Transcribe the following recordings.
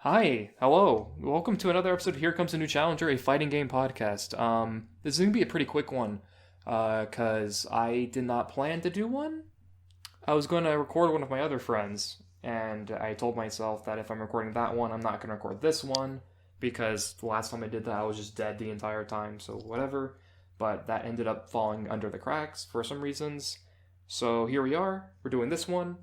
Hi, hello. Welcome to another episode of Here Comes a New Challenger, a fighting game podcast. This is gonna be a pretty quick one, cause I did not plan to do one. I was going to record one of my other friends, and I told myself that if I'm recording that one, I'm not gonna record this one, because the last time I did that, I was just dead the entire time. So whatever. But that ended up falling under the cracks for some reasons. So here we are. We're doing this one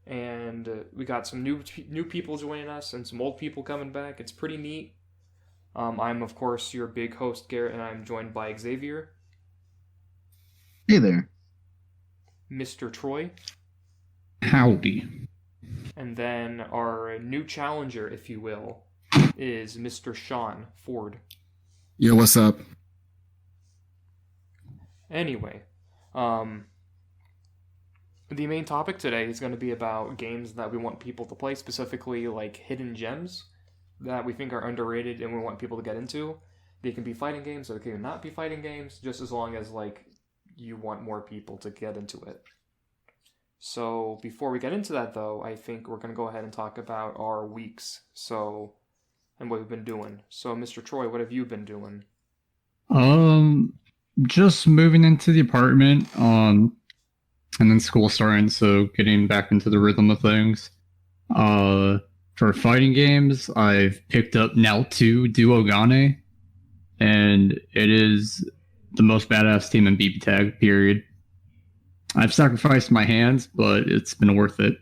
and we got some new people joining us and some old people coming back. It's pretty neat. I'm of course your big host Garrett, and I'm joined by Xavier, Hey there. Mr. Troy, Howdy. and then our new challenger, if you will, is Mr. Sean Ford. Yo, what's up? Anyway, the main topic today is going to be about games that we want people to play, specifically like hidden gems that we think are underrated and we want people to get into. They can be fighting games or they can not be fighting games, just as long as like you want more people to get into it. So before we get into that though, I think we're going to go ahead and talk about our weeks. And what we've been doing. So Mr. Troy, what have you been doing? Um, just moving into the apartment, and then school starting, so getting back into the rhythm of things. For fighting games, I've picked up Naoto Duogane, and it is the most badass team in BB Tag, period. I've sacrificed my hands, but it's been worth it.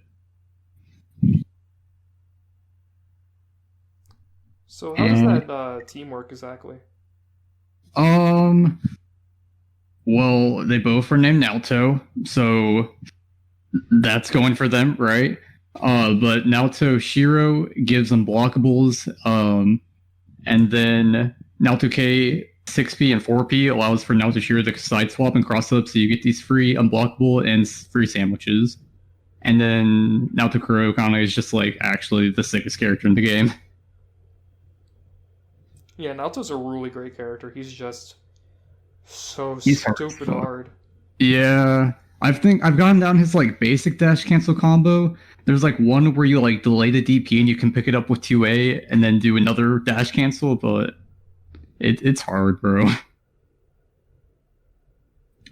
So how does that team work exactly? Um, well, they both are named Naoto, so that's going for them, right? But Naoto Shiro gives unblockables, and then Naoto K 6P and 4P allows for Naoto Shiro to side swap and cross up, so you get these free unblockable and free sandwiches. And then Naoto Kurokane is just like actually the sickest character in the game. Yeah, Naoto's a really great character. He's just so He's hard as stupid fuck. hard. Yeah, I think I've gotten down his like basic dash cancel combo. There's like one where you like delay the DP and you can pick it up with 2A and then do another dash cancel, but it's hard, bro.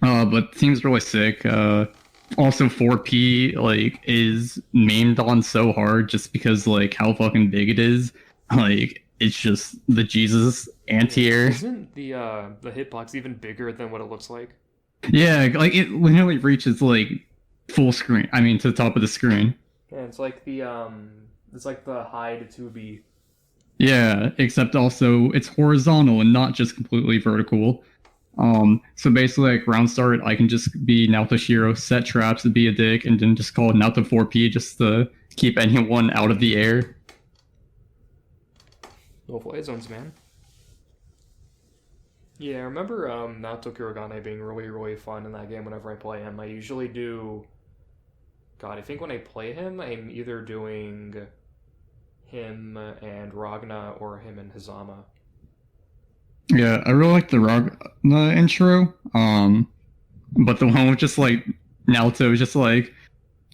But the team's really sick. Also 4P like is memed on so hard just because like how fucking big it is. Like it's just the Jesus anti-air. Isn't the hitbox even bigger than what it looks like? Yeah, like it literally reaches like full screen. I mean, to the top of the screen. Yeah, it's like the high to 2B. Yeah, except also it's horizontal and not just completely vertical. So basically, like round start, I can just be Naoto Shiro, set traps to be a dick, and then just call Naoto 4P just to keep anyone out of the air. Little play zones, man. Yeah, I remember Naoto Kurogane being really, really fun in that game whenever I play him. I usually do. God, I think when I play him, I'm either doing him and Ragna or him and Hazama. Yeah, I really like the Ragna intro. But the one with just like Naoto is just like,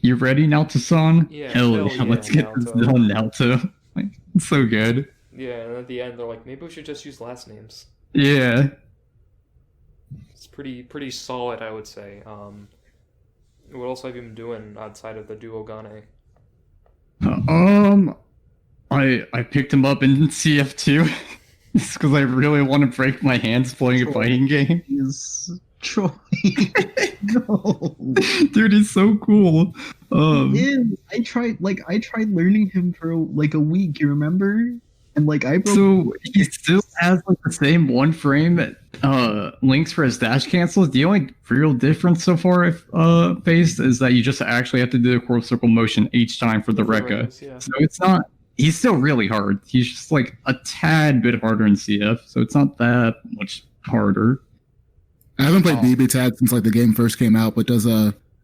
"You ready, Naoto-san? Yeah, Hell hell yeah, yeah, let's get this Naoto. done, Naoto." Like, it's so good. Yeah, and at the end they're like, maybe we should just use last names. Yeah. It's pretty solid, I would say. What else have you been doing outside of the Duogane? Um, I picked him up in CF2 because I really want to break my hands playing a fighting game. Is Troy. No. Dude, he's so cool. I tried learning him for like a week, you remember? And like I broke So he still has like the same one frame links for his dash cancels. The only real difference so far I've faced is that you just actually have to do a quarter circle motion each time for the Rekka. Yeah. So it's not. He's still really hard. He's just like a tad bit harder in CF, so it's not that much harder. I haven't played BB Tag since like the game first came out, but does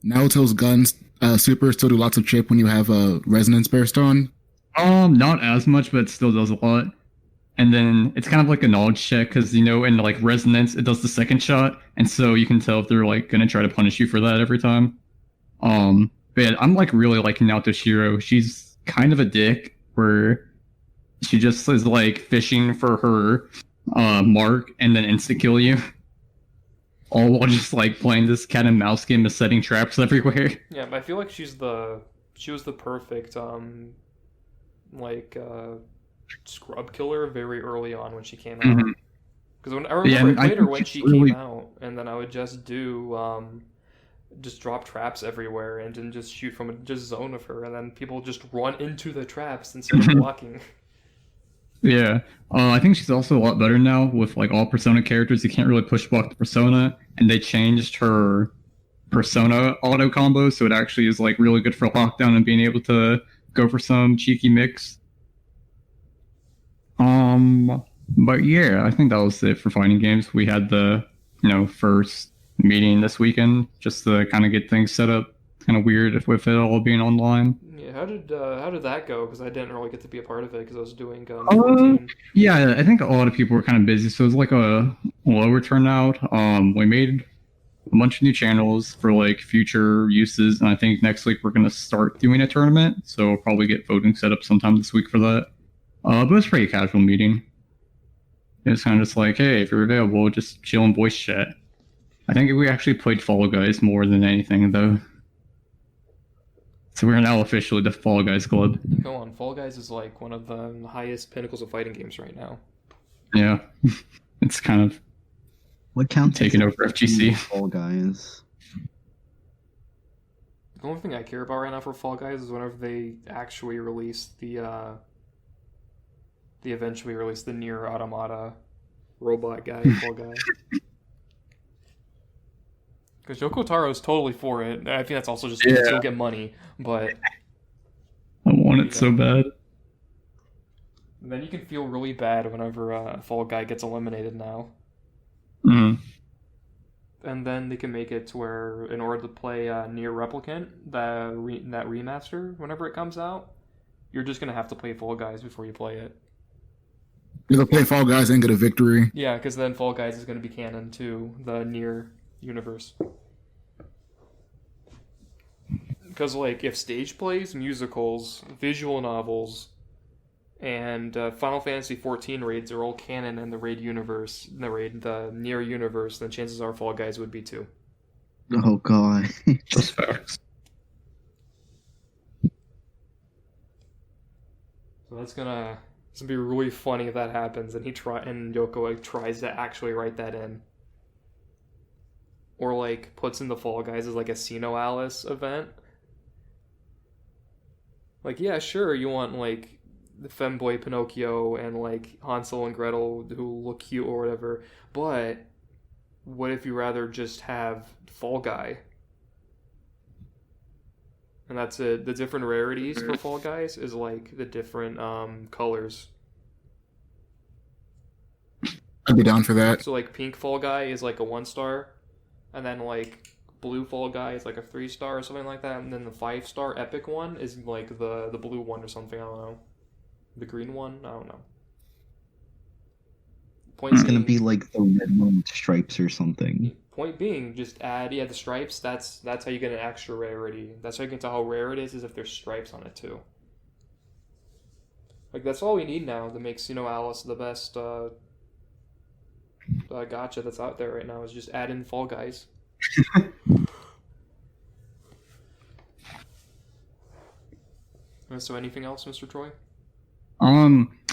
Naoto's guns super still do lots of chip when you have a resonance burst on? Not as much, but it still does a lot. And then it's kind of like a knowledge check because in like resonance it does the second shot, and so you can tell if they're like gonna try to punish you for that every time. But yeah, I'm like really liking Naoto Shiro. She's kind of a dick where She just is like fishing for her mark and then insta kill you. All while just like playing this cat and mouse game of setting traps everywhere. Yeah, but I feel like she was the perfect like scrub killer very early on when she came out. Mhm. Because I remember I played her when she really... came out, and then I would just do just drop traps everywhere and then just shoot from a just zone of her, and then people just run into the traps instead of blocking. Yeah, I think she's also a lot better now with like all Persona characters. You can't really push block the Persona, and they changed her Persona auto combo, so it actually is like really good for lockdown and being able to go for some cheeky mix. But yeah, I think that was it for fighting games. We had the first meeting this weekend just to kind of get things set up. Kind of weird with it all being online. Yeah, how did that go? Because I didn't really get to be a part of it because I was doing 14. Yeah, I think a lot of people were kind of busy, so it was like a lower turnout. We made a bunch of new channels for like future uses, and I think next week we're gonna start doing a tournament. So we'll probably get voting set up sometime this week for that. But it was a pretty casual meeting. It was kind of just like, hey, if you're available, just chill and voice chat. I think we actually played Fall Guys more than anything, though. So we're now officially the Fall Guys Club. Go on, Fall Guys is like one of the highest pinnacles of fighting games right now. Yeah, it's kind of what counts taking over FGC. Fall Guys. The only thing I care about right now for Fall Guys is whenever they actually release the eventually release the Nier Automata robot guy, Fall Guy. Because Yoko Taro is totally for it. I think that's also just because he'll get money, but... I want it so bad. And then you can feel really bad whenever Fall Guy gets eliminated now. Mm. And then they can make it to where, in order to play Nier Replicant, that remaster, whenever it comes out, you're just going to have to play Fall Guys before you play it. You'll play Fall Guys and get a victory. Yeah, because then Fall Guys is going to be canon to the Nier universe. Because, like, if stage plays, musicals, visual novels, and Final Fantasy XIV raids are all canon in the raid universe, the Nier universe, then chances are Fall Guys would be too. Oh god. That's facts. So it's gonna be really funny if that happens, and Yoko tries to actually write that in, or like puts in the Fall Guys as like a Sino Alice event. Like, yeah, sure, you want like the femboy Pinocchio and like Hansel and Gretel who look cute or whatever, but what if you rather just have Fall Guy? And that's it. The different rarities for Fall Guys is like the different colors. I'd be down for that. So like pink Fall Guy is like a 1-star, and then like blue Fall Guy is like a 3-star or something like that, and then the 5-star epic one is like the blue one or something. I don't know. The green one? I don't know. It's gonna be like the red one with stripes or something. Point being, just add the stripes. That's how you get an extra rarity. That's how you can tell how rare it is if there's stripes on it too. Like that's all we need now that makes Alice the best gacha that's out there right now is just add in Fall Guys. So anything else, Mr. Troy?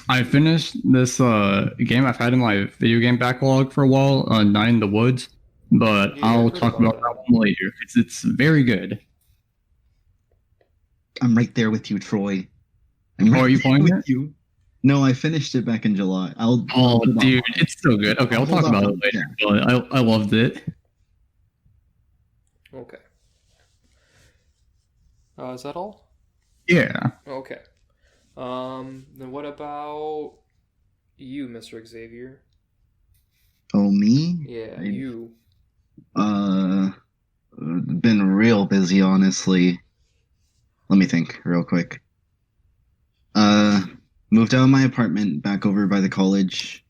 I finished this game I've had in my video game backlog for a while, Night in the Woods, but Yeah, I'll I've heard talk about about that one later. It's very good. I'm right there with you, Troy. I'm are you there playing with it? you. No, I finished it back in July. Oh, dude, it's so good. Okay, I'll talk about it later. But I loved it. Okay. Is that all? Yeah. Okay. Then what about you, Mr. Xavier? Oh, me? Yeah, you. Been real busy, honestly. Let me think real quick. Moved out of my apartment back over by the college.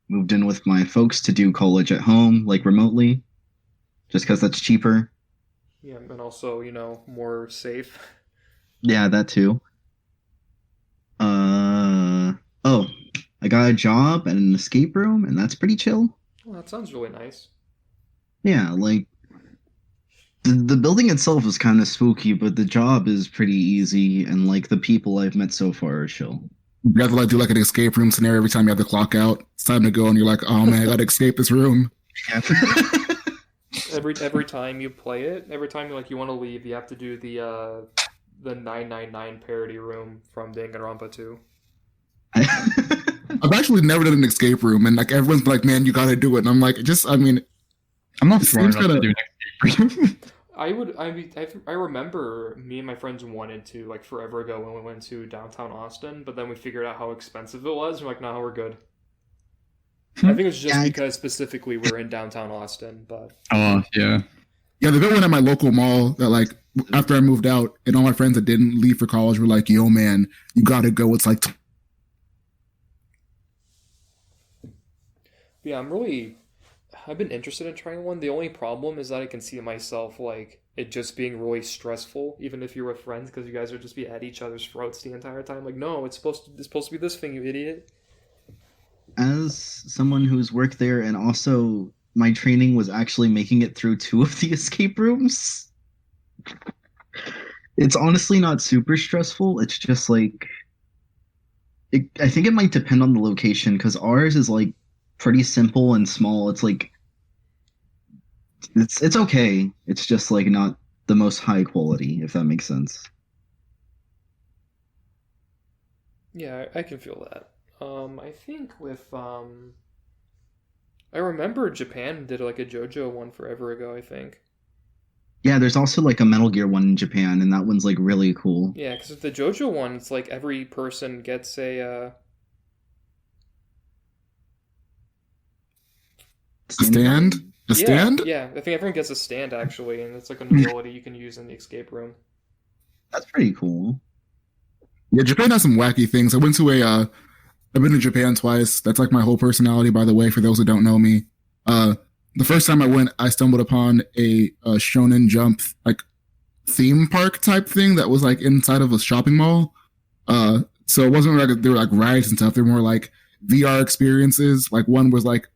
Moved in with my folks to do college at home, like remotely, just because that's cheaper. Yeah, and also, more safe. Yeah, that too. Oh, I got a job at an escape room, and that's pretty chill. Well, that sounds really nice. Yeah, like the building itself is kind of spooky, but the job is pretty easy, and like the people I've met so far are chill. You have to like do like an escape room scenario every time you have the clock out. It's time to go, and you're like, oh man, I gotta escape this room. Yeah. Every time you play it, every time you want to leave, you have to do the 999 parody room from Danganronpa 2. I've actually never done an escape room, and like everyone's like, man, you gotta do it. And I'm like, I'm not It smart seems enough to kinda- do an escape room. I remember me and my friends wanted to like forever ago when we went to downtown Austin, but then we figured out how expensive it was. We're like, no, we're good. I think it was just Yeah, because specifically we're in downtown Austin, but Oh, yeah. yeah, they built one at my local mall that like after I moved out, and all my friends that didn't leave for college were like, yo man, you gotta go. It's like yeah, I've been interested in trying one. The only problem is that I can see myself like it just being really stressful, even if you're with friends, because you guys would just be at each other's throats the entire time. Like, no, it's supposed to be this thing, you idiot. As someone who's worked there, and also my training was actually making it through 2 of the escape rooms, it's honestly not super stressful. It's just like I think it might depend on the location, because ours is like pretty simple and small. It's like it's okay. It's just like not the most high quality, if that makes sense. Yeah, I can feel that. I think with I remember Japan did like a JoJo one forever ago, I think. Yeah, there's also like a Metal Gear one in Japan, and that one's like really cool. Yeah, because with the JoJo one, it's like every person gets a stand, a stand. Yeah, I think everyone gets a stand actually, and it's like an ability you can use in the escape room. That's pretty cool. Yeah, Japan has some wacky things. I've been to Japan twice. That's like my whole personality, by the way, for those who don't know me. The first time I went, I stumbled upon a Shonen Jump like theme park type thing that was like inside of a shopping mall. So it wasn't like they were like rides and stuff. They were more like VR experiences. Like one was like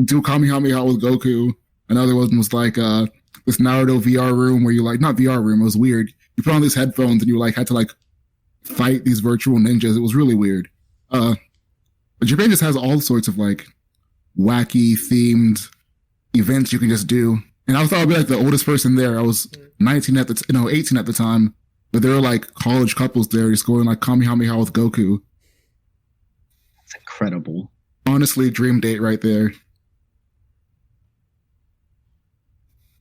do Kamehameha with Goku. Another one was like this Naruto VR room where you like not VR room. It was weird. You put on these headphones and you like had to like fight these virtual ninjas. It was really weird. But Japan just has all sorts of like wacky themed events you can just do. And I thought I'd be like the oldest person there. I was 18 at the time, but there were like college couples there just going like Kamehameha with Goku. It's incredible. Honestly, dream date right there.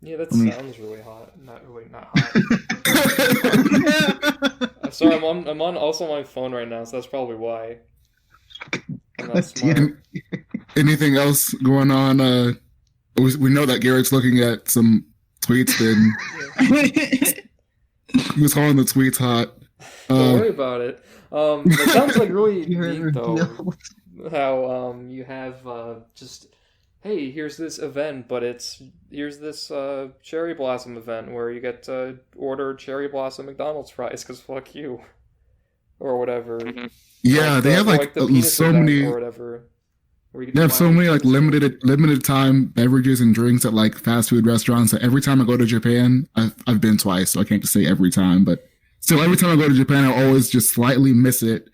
Yeah, that I mean- sounds really hot. Not hot. Sorry, I'm on also my phone right now, so that's probably why. I'm not God smart. damn. Anything else going on? We know that Garrett's looking at some tweets. Then he was calling the tweets hot. Don't worry about it. It sounds like really You neat heard though. revealed. How you have just hey, here's this event, but here's this cherry blossom event where you get to order cherry blossom McDonald's fries because fuck you, or whatever. Yeah, they have like the penis so event many. or whatever. Where you get They to have so buy many like penis. limited time beverages and drinks at like fast food restaurants. That every time I go to Japan, I've been twice, so I can't just say every time, but still every time I go to Japan, I always just slightly miss it.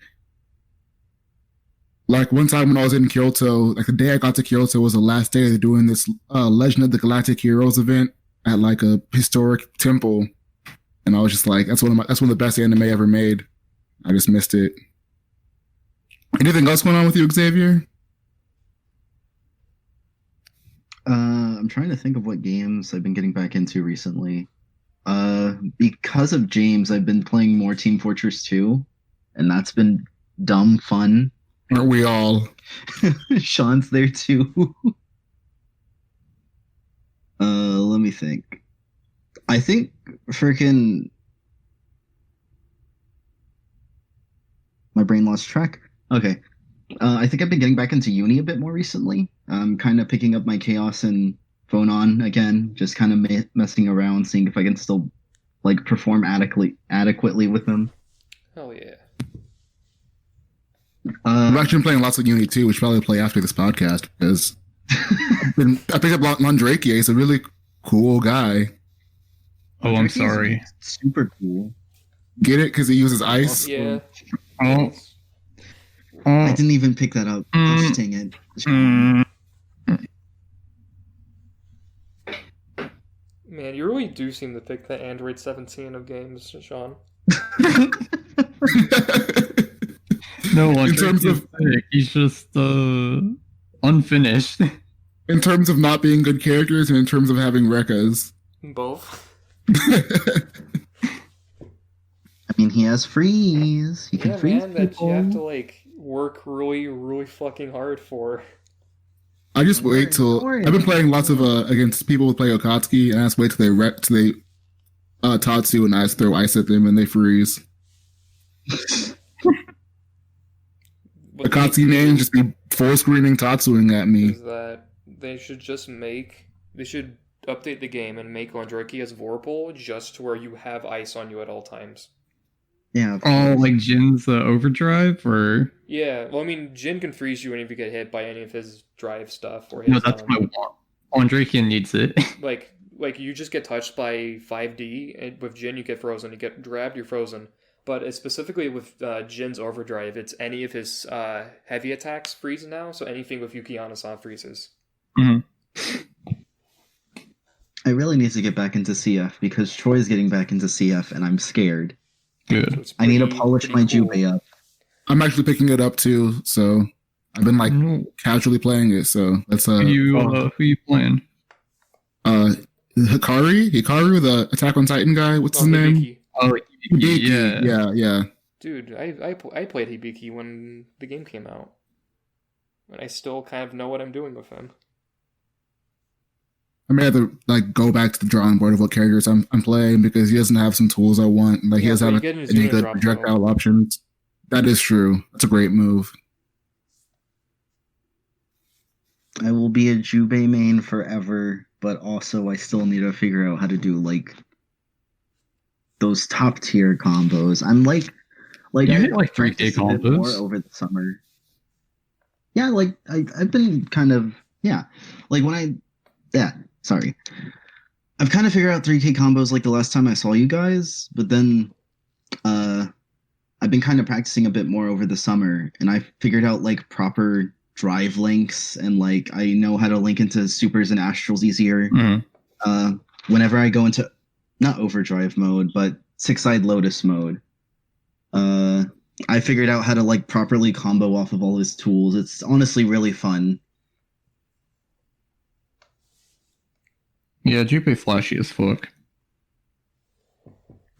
Like one time when I was in Kyoto, like the day I got to Kyoto was the last day of doing this Legend of the Galactic Heroes event at like a historic temple, and I was just like, that's one of the best anime ever made. I just missed it. Anything else going on with you, Xavier? I'm trying to think of what games I've been getting back into recently. Because of James, I've been playing more Team Fortress 2, and that's been dumb fun. Aren't we all? Sean's there too. Let me think. I think freaking my brain lost track. Okay. I think I've been getting back into uni a bit more recently. I'm kind of picking up my Chaos and Phone on again, just kind of messing around, seeing if I can still like perform adequately with them. Hell yeah. I've actually been playing lots of Uni too, which I'll probably play after this podcast because I picked up Landrake. He's a really cool guy. Oh, I'm Drake's sorry. Super cool. Get it? Because he uses ice. Yeah. Oh, I didn't even pick that up. Gosh, dang it. mm, Man, you really do seem to pick the Android 17 of games, Sean. no, In terms of- he's just unfinished. In terms of not being good characters and in terms of having rekkas. Both. I mean, he has freeze. He can Yeah, freeze man, that people. you have to like work really, really fucking hard for. I just Don't worry, wait till don't worry. I've been playing lots of against people who play Okatsuki, and I just wait till they Tatsu and I just throw ice at them and they freeze. What Akatsuki names just be full screening Tatsuing at me. is that they should just they should update the game and make Landraki as Vorpal just to where you have ice on you at all times. Yeah. Oh, like Jin's overdrive, or Yeah, well, I mean, Jin can freeze you whenever you get hit by any of his drive stuff or his. no? That's what I want. Andrakian needs it. like you just get touched by 5D, and with Jin you get frozen. You get grabbed, you're frozen. But it's specifically with Jin's overdrive, it's any of his heavy attacks freeze now. So anything with Yukiana-san freezes. I really need to get back into CF because Troy's getting back into CF and I'm scared. So Good. it's I need to pretty- polish pretty my cool. Jubei up. I'm actually picking it up too, so I've been like casually playing it. So that's Who you playing? Hikaru, the Attack on Titan guy. What's Oh, his name? Hibiki. Oh, Hibiki. Yeah. Dude, I played Hibiki when the game came out. And I still kind of know what I'm doing with him. I may have to like go back to the drawing board of what characters I'm playing because he doesn't have some tools I want. Like he Yeah, doesn't but have you get his any unit good drop, projectile options. That is true. That's a great move. I will be a Jubei main forever, but also I still need to figure out how to do like those top tier combos. I'm like You I hit, like, 3K practiced a bit more combos. over the summer. Yeah, like I've been kind of sorry. I've kind of figured out 3K combos like the last time I saw you guys, but then I've been kind of practicing a bit more over the summer, and I figured out like proper drive links, and like I know how to link into supers and astrals easier. Whenever I go into not overdrive mode, but six-eyed lotus mode, I figured out how to like properly combo off of all his tools. It's honestly really fun. Yeah, Junpei flashy as fuck.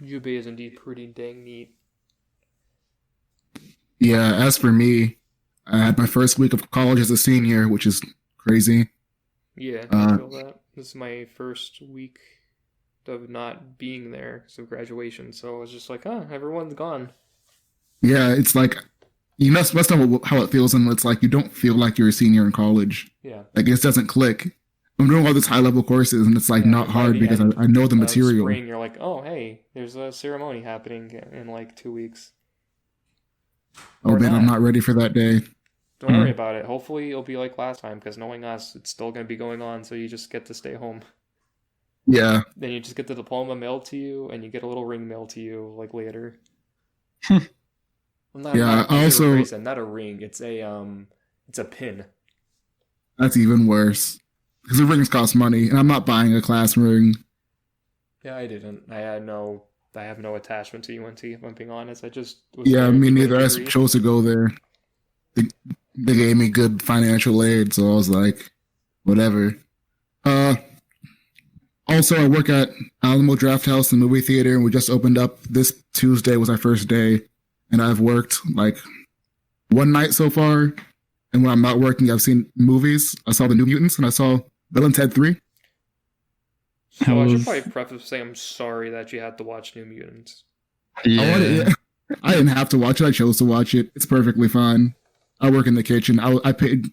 Jubei is indeed pretty dang neat. Yeah. As for me, I had my first week of college as a senior, which is crazy. Yeah, I feel that. This is my first week of not being there because of graduation, so I was just like, everyone's gone. Yeah, it's like you must know how it feels, and it's like you don't feel like you're a senior in college. Yeah. Like it just doesn't click. I'm doing all these high level courses, and it's like Yeah, not by hard the because end I know the of material. Spring, you're like, oh, hey, there's a ceremony happening in like 2 weeks. Oh Or man, I'm not ready for that day. Don't worry about it. Hopefully it'll be like last time, because knowing us, it's still going to be going on, so you just get to stay home. Yeah, Then you just get the diploma mailed to you, and you get a little ring mailed to you like later. Well, Yeah, also- not a ring. It's a pin. that's even worse because the rings cost money, and I'm not buying a class ring. Yeah, I didn't. I have no attachment to UNT. If I'm being honest, I just was Yeah, there me to get a neither. I degree. chose to go there. They gave me good financial aid, so I was like, whatever. Also, I work at Alamo Draft House and Movie Theater, and we just opened up. This Tuesday was our first day, and I've worked like one night so far. And when I'm not working, I've seen movies. I saw The New Mutants, and I saw Bill and Ted 3. So I should was- probably preface saying I'm sorry that you had to watch New Mutants. Yeah. I didn't have to watch it. I chose to watch it. It's perfectly fine. I work in the kitchen. I paid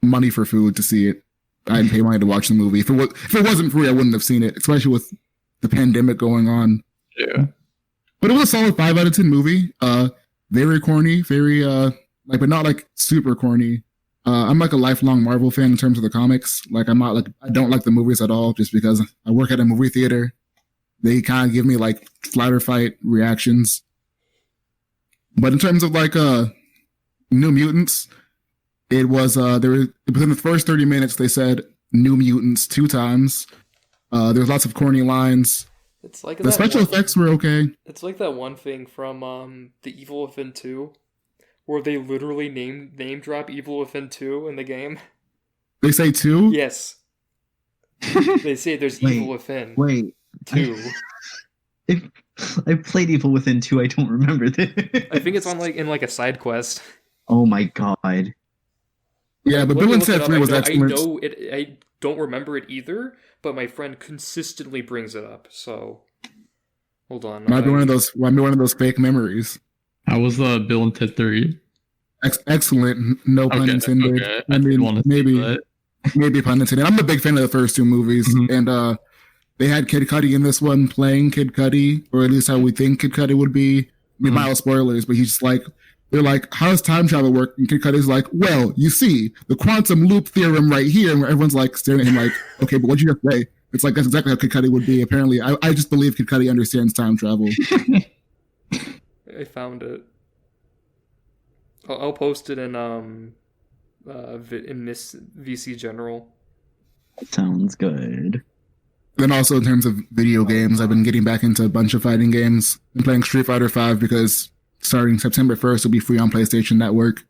money for food to see it. I didn't pay money to watch the movie. If it wasn't free, I wouldn't have seen it, especially with the pandemic going on. Yeah. But it was a solid 5 out of 10 movie. Very corny, very like, but not like super corny. I'm like a lifelong Marvel fan in terms of the comics. Like, I'm not like I don't like the movies at all, just because I work at a movie theater. They kind of give me like flight or fight reactions. But in terms of like New Mutants, it was within the first 30 minutes they said New Mutants 2 times. There's lots of corny lines. It's like The that special one, effects were okay. It's like that one thing from the Evil Within 2, where they literally name drop Evil Within 2 in the game. They say 2. Yes. They say there's Wait, Evil Within Wait, 2. I played Evil Within 2. I don't remember this. I think it's on like in like a side quest. Oh my god. Yeah, but Let me Bill and look it Ted up. 3 was I excellent. know it. I don't remember it either, but my friend consistently brings it up. So hold on. Might be one of those fake memories. How was Bill and Ted 3? Excellent, no pun intended. Okay. I mean, wanna see maybe that. pun intended. I'm a big fan of the first 2 movies, Mhm. and they had Kid Cudi in this one playing Kid Cudi, or at least how we think Kid Cudi would be. I mean, Mhm. mild spoilers, but he's just like, they're like, how does time travel work? And Kid Cudi's like, well, you see, the quantum loop theorem right here. And everyone's like staring at him like, okay, but what'd you just say? It's like, that's exactly how Kid Cudi would be. Apparently, I just believe Kid Cudi understands time travel. I found it. I'll post it in this VC General. Sounds good. Then also in terms of video games, I've been getting back into a bunch of fighting games. I'm playing Street Fighter V because starting September 1st, it'll be free on PlayStation Network.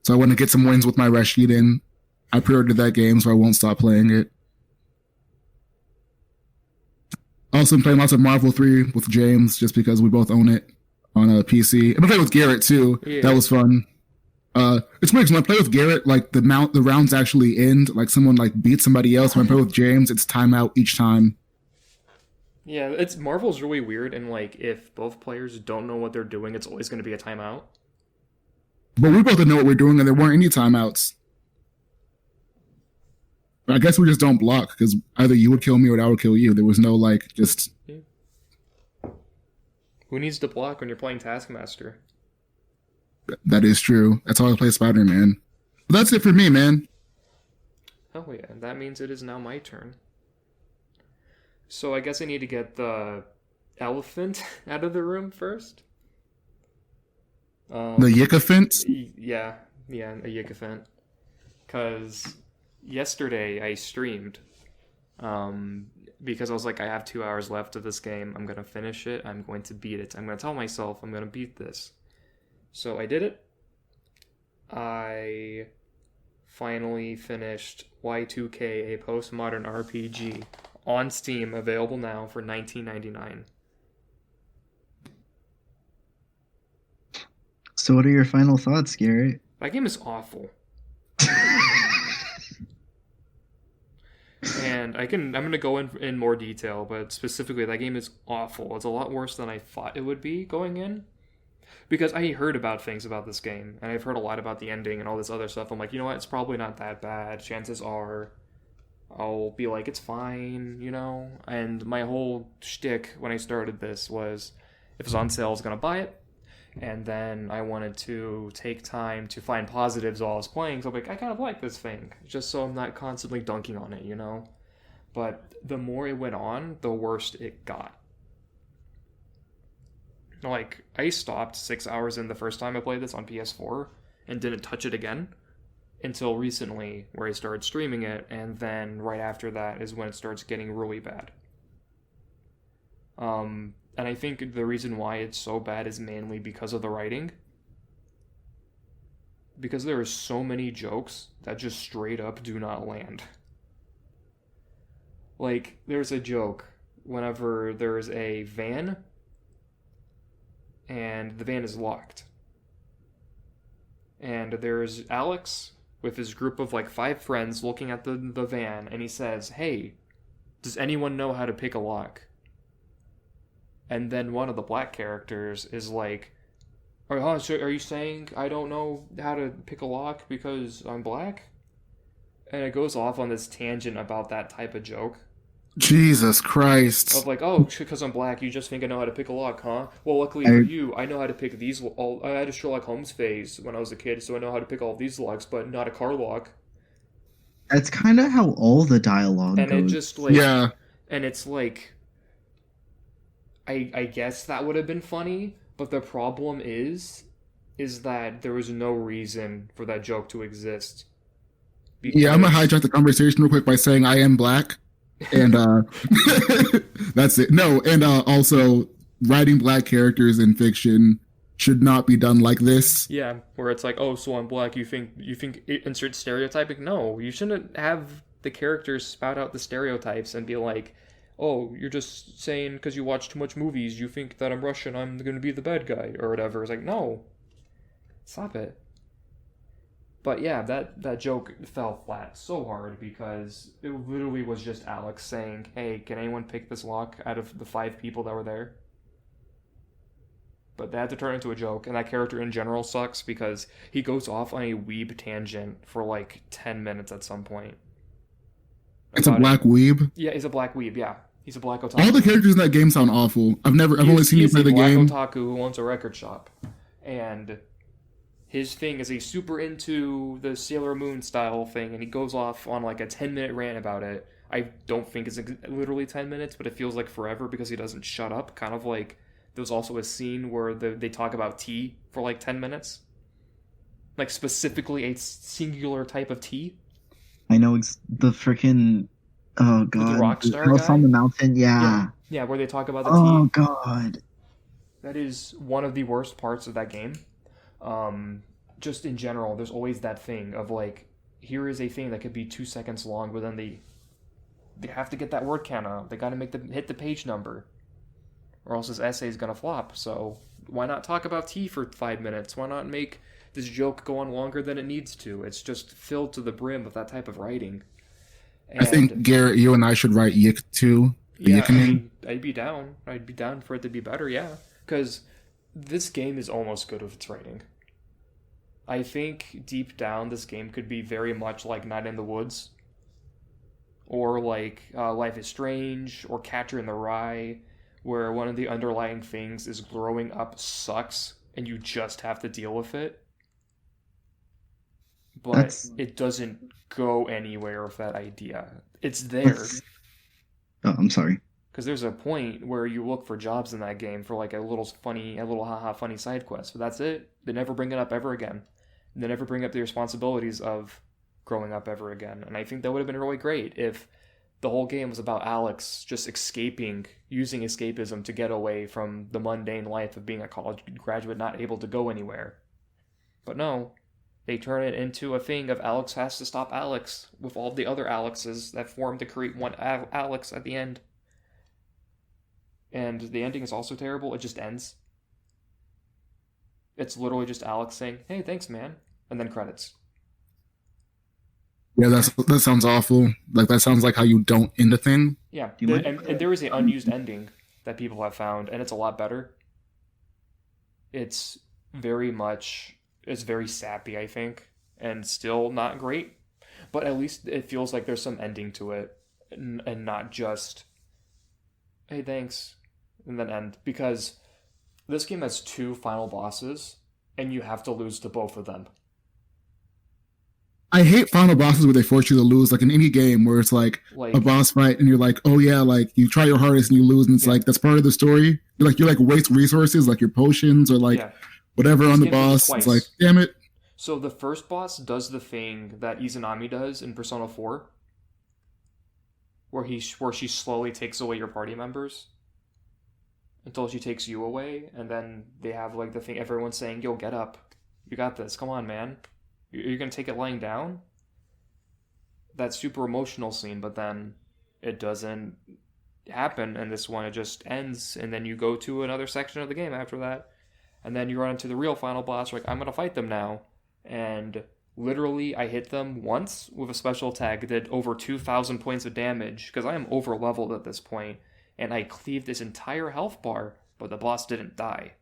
So I want to get some wins with my Rashid in. I pre-ordered that game, so I won't stop playing it. Also, I'm playing lots of Marvel 3 with James, just because we both own it on a PC. I've been playing with Garrett, too. Yeah. That was fun. It's weird, 'cause when I play with Garrett, like, the rounds actually end. Like, someone, like, beats somebody else. When I play with James, it's timeout each time. Yeah, it's Marvel's really weird, and like if both players don't know what they're doing, it's always going to be a timeout. But we both didn't know what we're doing, and there weren't any timeouts. But I guess we just don't block, because either you would kill me or I would kill you. There was no, like, just... Who needs to block when you're playing Taskmaster? That is true. That's how I play Spider-Man. But that's it for me, man. Oh yeah, that means it is now my turn. So I guess I need to get the elephant out of the room first. The Yickaphant? Yeah, a Yickaphant. Because yesterday I streamed. Because I was like, I have 2 hours left of this game. I'm going to finish it. I'm going to beat it. I'm going to tell myself I'm going to beat this. So I did it. I finally finished Y2K, a postmodern RPG, on Steam, available now for $19.99. So what are your final thoughts, Garrett? That game is awful. And I'm going to go in more detail, but specifically, that game is awful. It's a lot worse than I thought it would be going in. Because I heard about things about this game, and I've heard a lot about the ending and all this other stuff. I'm like, you know what, it's probably not that bad. Chances are I'll be like, it's fine, you know? And my whole shtick when I started this was, if it's on sale, I was going to buy it. And then I wanted to take time to find positives while I was playing. So I'm like, I kind of like this thing, just so I'm not constantly dunking on it, you know? But the more it went on, the worse it got. Like, I stopped 6 hours in the first time I played this on PS4 and didn't touch it again until recently, where I started streaming it, and then right after that is when it starts getting really bad. And I think the reason why it's so bad is mainly because of the writing. Because there are so many jokes that just straight up do not land. Like, there's a joke whenever there's a van and the van is locked. And there's Alex with his group of like 5 friends looking at the van, and he says, "Hey, does anyone know how to pick a lock?" And then one of the black characters is like, "Oh, so are you saying I don't know how to pick a lock because I'm black?" And it goes off on this tangent about that type of joke. Jesus Christ. Of like, oh, because I'm black, you just think I know how to pick a lock, huh? Well, luckily for you, I know how to pick these. I had a Sherlock Holmes phase when I was a kid, so I know how to pick all of these locks, but not a car lock. That's kind of how all the dialogue And it goes. just like, Yeah. and it's like, I guess that would have been funny, but the problem is that there was no reason for that joke to exist. Yeah, I'm gonna hijack the conversation real quick by saying I am black. And that's it. No, and also writing black characters in fiction should not be done like this. Yeah, where it's like, oh, so I'm black. You think insert stereotyping? No, you shouldn't have the characters spout out the stereotypes and be like, oh, you're just saying because you watch too much movies, you think that I'm Russian, I'm going to be the bad guy or whatever. It's like, no, stop it. But yeah, that joke fell flat so hard because it literally was just Alex saying, hey, can anyone pick this lock out of the 5 people that were there? But they had to turn it into a joke, and that character in general sucks because he goes off on a weeb tangent for like 10 minutes at some point. It's a black weeb. Yeah, he's a black weeb, yeah. He's a black otaku. All the characters in that game sound awful. I've only seen you play the game. He's a black otaku who owns a record shop. And his thing is he's super into the Sailor Moon style thing, and he goes off on like a 10-minute rant about it. I don't think it's literally 10 minutes, but it feels like forever because he doesn't shut up. Kind of like there's also a scene where they talk about tea for like 10 minutes. Like specifically a singular type of tea. I know it's the freaking... Oh, God. The Rockstar House guy? on the Mountain, yeah. Yeah, where they talk about the tea. Oh, God. That is one of the worst parts of that game. Just in general, there's always that thing of like, here is a thing that could be 2 seconds long, but then they have to get that word count out. They got to hit the page number, or else this essay is gonna flop. So why not talk about tea for 5 minutes? Why not make this joke go on longer than it needs to? It's just filled to the brim with that type of writing. And I think Garrett, you and I should write Yick 2. yeah, I mean, I'd be down. I'd be down for it to be better. Yeah, because this game is almost good with its writing. I think deep down this game could be very much like Night in the Woods, or like Life is Strange, or Catcher in the Rye, where one of the underlying things is growing up sucks and you just have to deal with it. But it doesn't go anywhere with that idea. It's there. Oh, I'm sorry. Because there's a point where you look for jobs in that game for like a little haha funny side quest, but that's it. They never bring it up ever again. They never bring up the responsibilities of growing up ever again. And I think that would have been really great if the whole game was about Alex just using escapism to get away from the mundane life of being a college graduate not able to go anywhere. But no, they turn it into a thing of Alex has to stop Alex with all the other Alexes that form to create one Alex at the end. And the ending is also terrible. It just ends. It's literally just Alex saying, hey, thanks, man. And then credits. Yeah, that sounds awful. Like, that sounds like how you don't end a thing. Yeah, and there is an unused ending that people have found, and it's a lot better. It's very sappy, I think, and still not great. But at least it feels like there's some ending to it, and not just, hey, thanks, and then end. Because this game has 2 final bosses, and you have to lose to both of them. I hate final bosses where they force you to lose, like in any game where it's like a boss fight and you're like, oh yeah, like you try your hardest and you lose, and it's like that's part of the story. You're like waste resources, like your potions or like whatever on the boss. It's like, damn it. So the first boss does the thing that Izanami does in Persona 4, where she slowly takes away your party members until she takes you away, and then they have like the thing everyone's saying, yo, get up, you got this, come on, man, you're gonna take it lying down. That super emotional scene, but then it doesn't happen in this one. It just ends, and then you go to another section of the game after that, and then you run into the real final boss. Like, I'm gonna fight them now, and literally I hit them once with a special attack that did over 2,000 points of damage because I am over leveled at this point, and I cleaved this entire health bar, but the boss didn't die.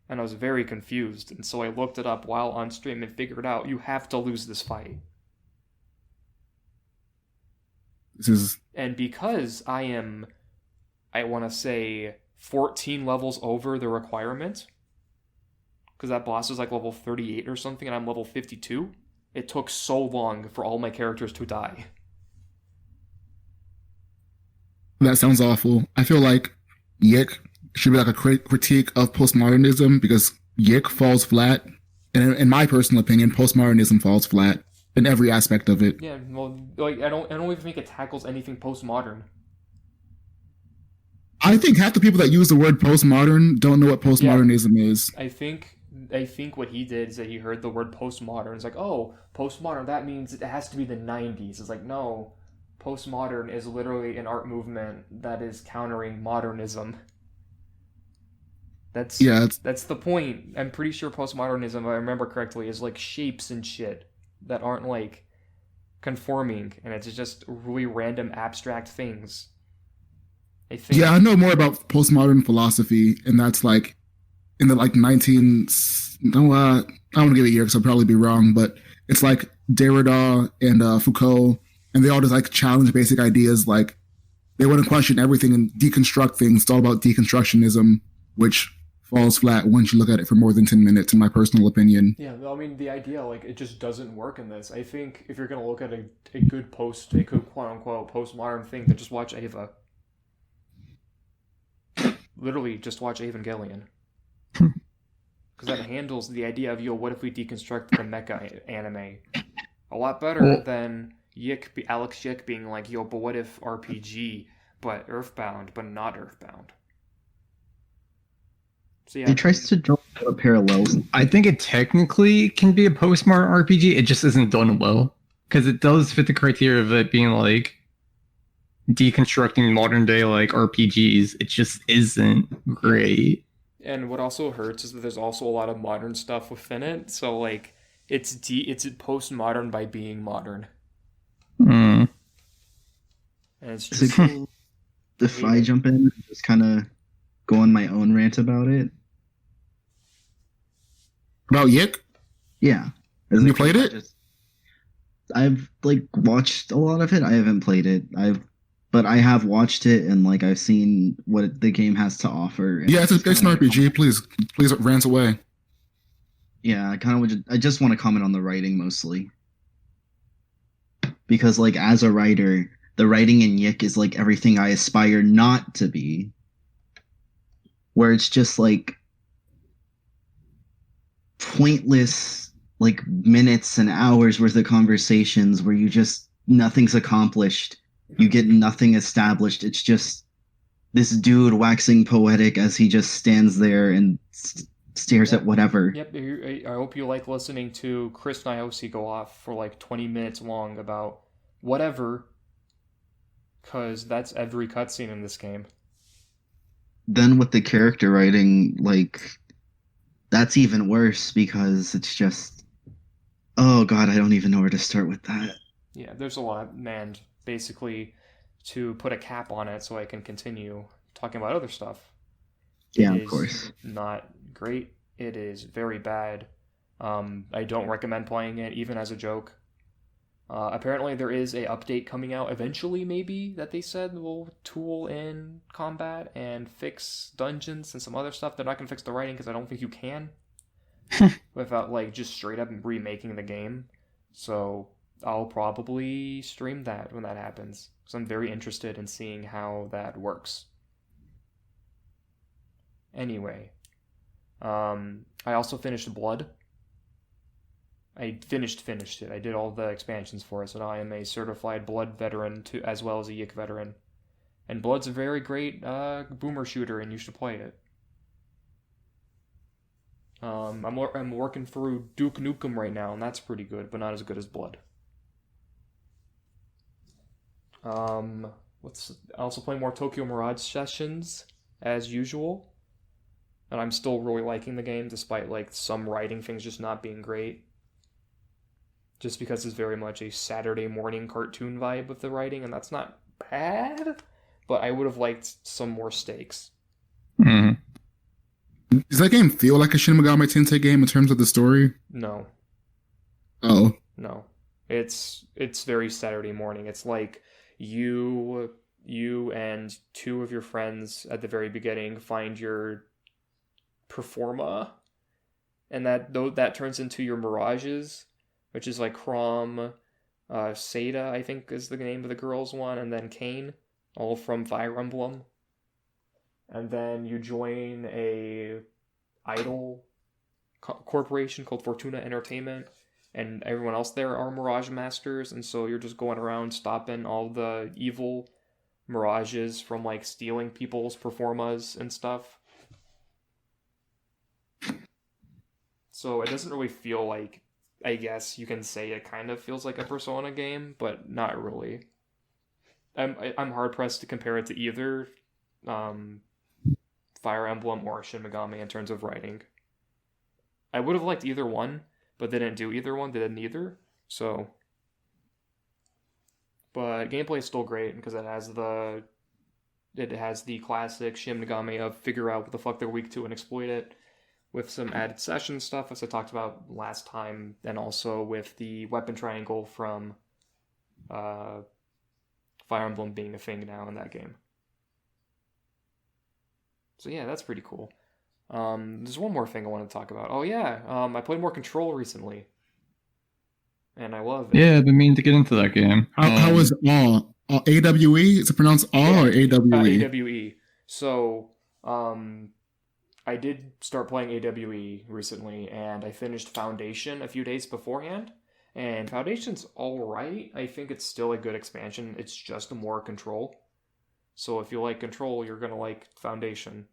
And I was very confused, and so I looked it up while on stream and figured out you have to lose this fight. This is And because I want to say 14 levels over the requirement, because that boss is like level 38 or something, and I'm level 52, it took so long for all my characters to die. that sounds awful. I feel like Yick should be like a critique of postmodernism because Yick falls flat. And in my personal opinion, postmodernism falls flat in every aspect of it. Yeah, well, like I don't even think it tackles anything postmodern. I think half the people that use the word postmodern don't know what postmodernism is. I think what he did is that he heard the word postmodern. It's like, oh, postmodern, that means it has to be the 90s. It's like, no, postmodern is literally an art movement that is countering modernism. That's the point. I'm pretty sure postmodernism, if I remember correctly, is like shapes and shit that aren't like conforming, and it's just really random abstract things. I think. Yeah, I know more about postmodern philosophy, and that's like in the like 19. No, I don't want to give it a year because I'll probably be wrong, but it's like Derrida and Foucault, and they all just like challenge basic ideas. Like they want to question everything and deconstruct things. It's all about deconstructionism, which falls flat once you look at it for more than 10 minutes, in my personal opinion. Yeah, I mean, the idea, like, it just doesn't work in this. I think if you're going to look at a good quote-unquote postmodern thing, then just watch Ava. Literally, just watch Evangelion. Because that handles the idea of, what if we deconstruct the mecha anime? A lot better than Alex Yick being like, but what if RPG, but Earthbound, but not Earthbound? So, yeah. It tries to draw parallels. I think it technically can be a postmodern RPG. It just isn't done well because it does fit the criteria of it being like deconstructing modern day like RPGs. It just isn't great. And what also hurts is that there's also a lot of modern stuff within it. So like it's postmodern by being modern. Mm. And it's Is it just cool if I jump in and just kind of go on my own rant about it? About Yick? Yeah. You played it? I've like watched a lot of it. I haven't played it. But I have watched it, and like I've seen what the game has to offer. Yeah, it's an RPG. Please rant away. Yeah, I just want to comment on the writing mostly, because like as a writer, the writing in Yick is like everything I aspire not to be. Where it's just like pointless, like minutes and hours worth of conversations where nothing's accomplished. You get nothing established. It's just this dude waxing poetic as he just stands there and stares at whatever. Yep, I hope you like listening to Chris Niosi go off for like 20 minutes long about whatever, because that's every cutscene in this game. Then with the character writing, like, that's even worse because it's just, oh god, I don't even know where to start with that. Yeah, there's a lot, man. Basically, to put a cap on it so I can continue talking about other stuff. Yeah, of course. Not great. It is very bad. I don't recommend playing it, even as a joke. Apparently there is a update coming out eventually, maybe, that they said will tool in combat and fix dungeons and some other stuff. They're not going to fix the writing because I don't think you can without like just straight up remaking the game. So I'll probably stream that when that happens because I'm very interested in seeing how that works. Anyway, I also finished Blood. I finished it. I did all the expansions for it, so now I am a certified Blood veteran as well as a Yick veteran. And Blood's a very great boomer shooter, and you should play it. I'm working through Duke Nukem right now, and that's pretty good, but not as good as Blood. I also play more Tokyo Mirage Sessions as usual, and I'm still really liking the game despite like some writing things just not being great. Just because it's very much a Saturday morning cartoon vibe with the writing, and that's not bad, but I would have liked some more stakes. Mm-hmm. Does that game feel like a Shin Megami Tensei game in terms of the story? No. Oh. No. It's very Saturday morning. It's like you and two of your friends at the very beginning find your Performa, and that turns into your Mirages, which is like Chrom, Seda, I think is the name of the girl's one, and then Kain, all from Fire Emblem. And then you join a idol corporation called Fortuna Entertainment, and everyone else there are Mirage Masters, and so you're just going around stopping all the evil Mirages from like stealing people's Performas and stuff. So it doesn't really feel like, I guess you can say it kind of feels like a Persona game, but not really. I'm hard pressed to compare it to either Fire Emblem or Shin Megami in terms of writing. I would have liked either one, but they didn't do either one. They did neither. So, but gameplay is still great because it has the classic Shin Megami of figure out what the fuck they're weak to and exploit it, with some added session stuff, as I talked about last time, and also with the weapon triangle from Fire Emblem being a thing now in that game. So yeah, that's pretty cool. There's one more thing I want to talk about. Oh yeah, I played more Control recently, and I love it. Yeah, I've been meaning to get into that game. How is AWE? AWE? Is it pronounced AWE or AWE? AWE. So, I did start playing AWE recently, and I finished Foundation a few days beforehand. And Foundation's alright. I think it's still a good expansion. It's just more Control. So if you like Control, you're gonna like Foundation.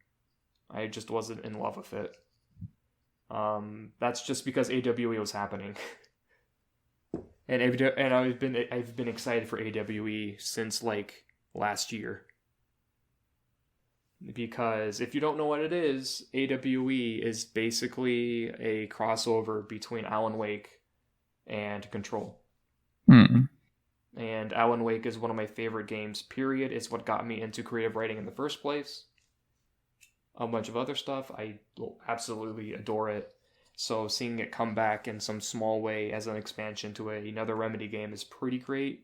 I just wasn't in love with it. That's just because AWE was happening. and I've been excited for AWE since like last year. Because if you don't know what it is, AWE is basically a crossover between Alan Wake and Control. And Alan Wake is one of my favorite games, period. It's what got me into creative writing in the first place. A bunch of other stuff, I absolutely adore it. So seeing it come back in some small way as an expansion to another Remedy game is pretty great.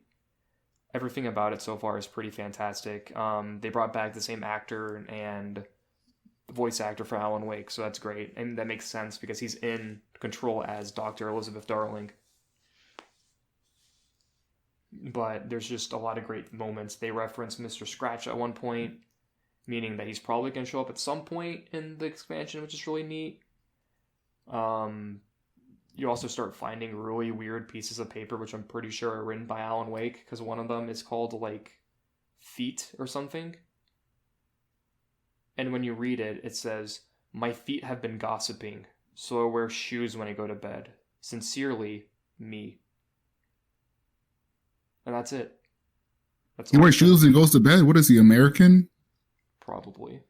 Everything about it so far is pretty fantastic. They brought back the same actor and voice actor for Alan Wake, so that's great. And that makes sense because he's in Control as Dr. Elizabeth Darling. But there's just a lot of great moments. They reference Mr. Scratch at one point, meaning that he's probably going to show up at some point in the expansion, which is really neat. You also start finding really weird pieces of paper, which I'm pretty sure are written by Alan Wake, because one of them is called, like, Feet or something. And when you read it, it says, "My feet have been gossiping, so I wear shoes when I go to bed. Sincerely, me." And that's it. That's He wears shoes and goes to bed? What is he, American? Probably.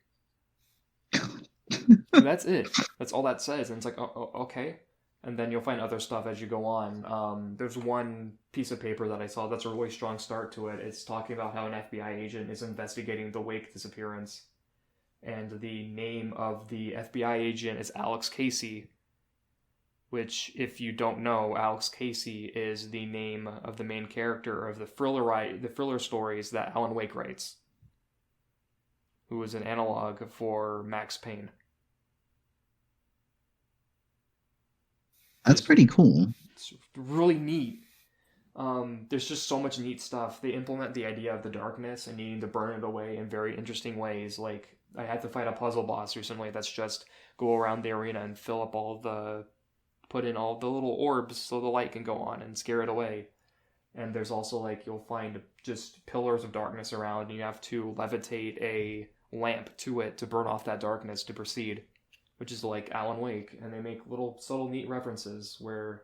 That's it. That's all that says. And it's like, oh, okay. And then you'll find other stuff as you go on. There's one piece of paper that I saw that's a really strong start to it. It's talking about how an FBI agent is investigating the Wake disappearance. And the name of the FBI agent is Alex Casey, which, if you don't know, Alex Casey is the name of the main character of the thriller stories that Alan Wake writes, who is an analog for Max Payne. That's pretty cool. It's really neat. There's just so much neat stuff. They implement the idea of the darkness and needing to burn it away in very interesting ways. Like, I had to fight a puzzle boss recently that's just go around the arena and put in all the little orbs so the light can go on and scare it away. And there's also, like, you'll find just pillars of darkness around, and you have to levitate a lamp to it to burn off that darkness to proceed, which is like Alan Wake. And they make little subtle neat references where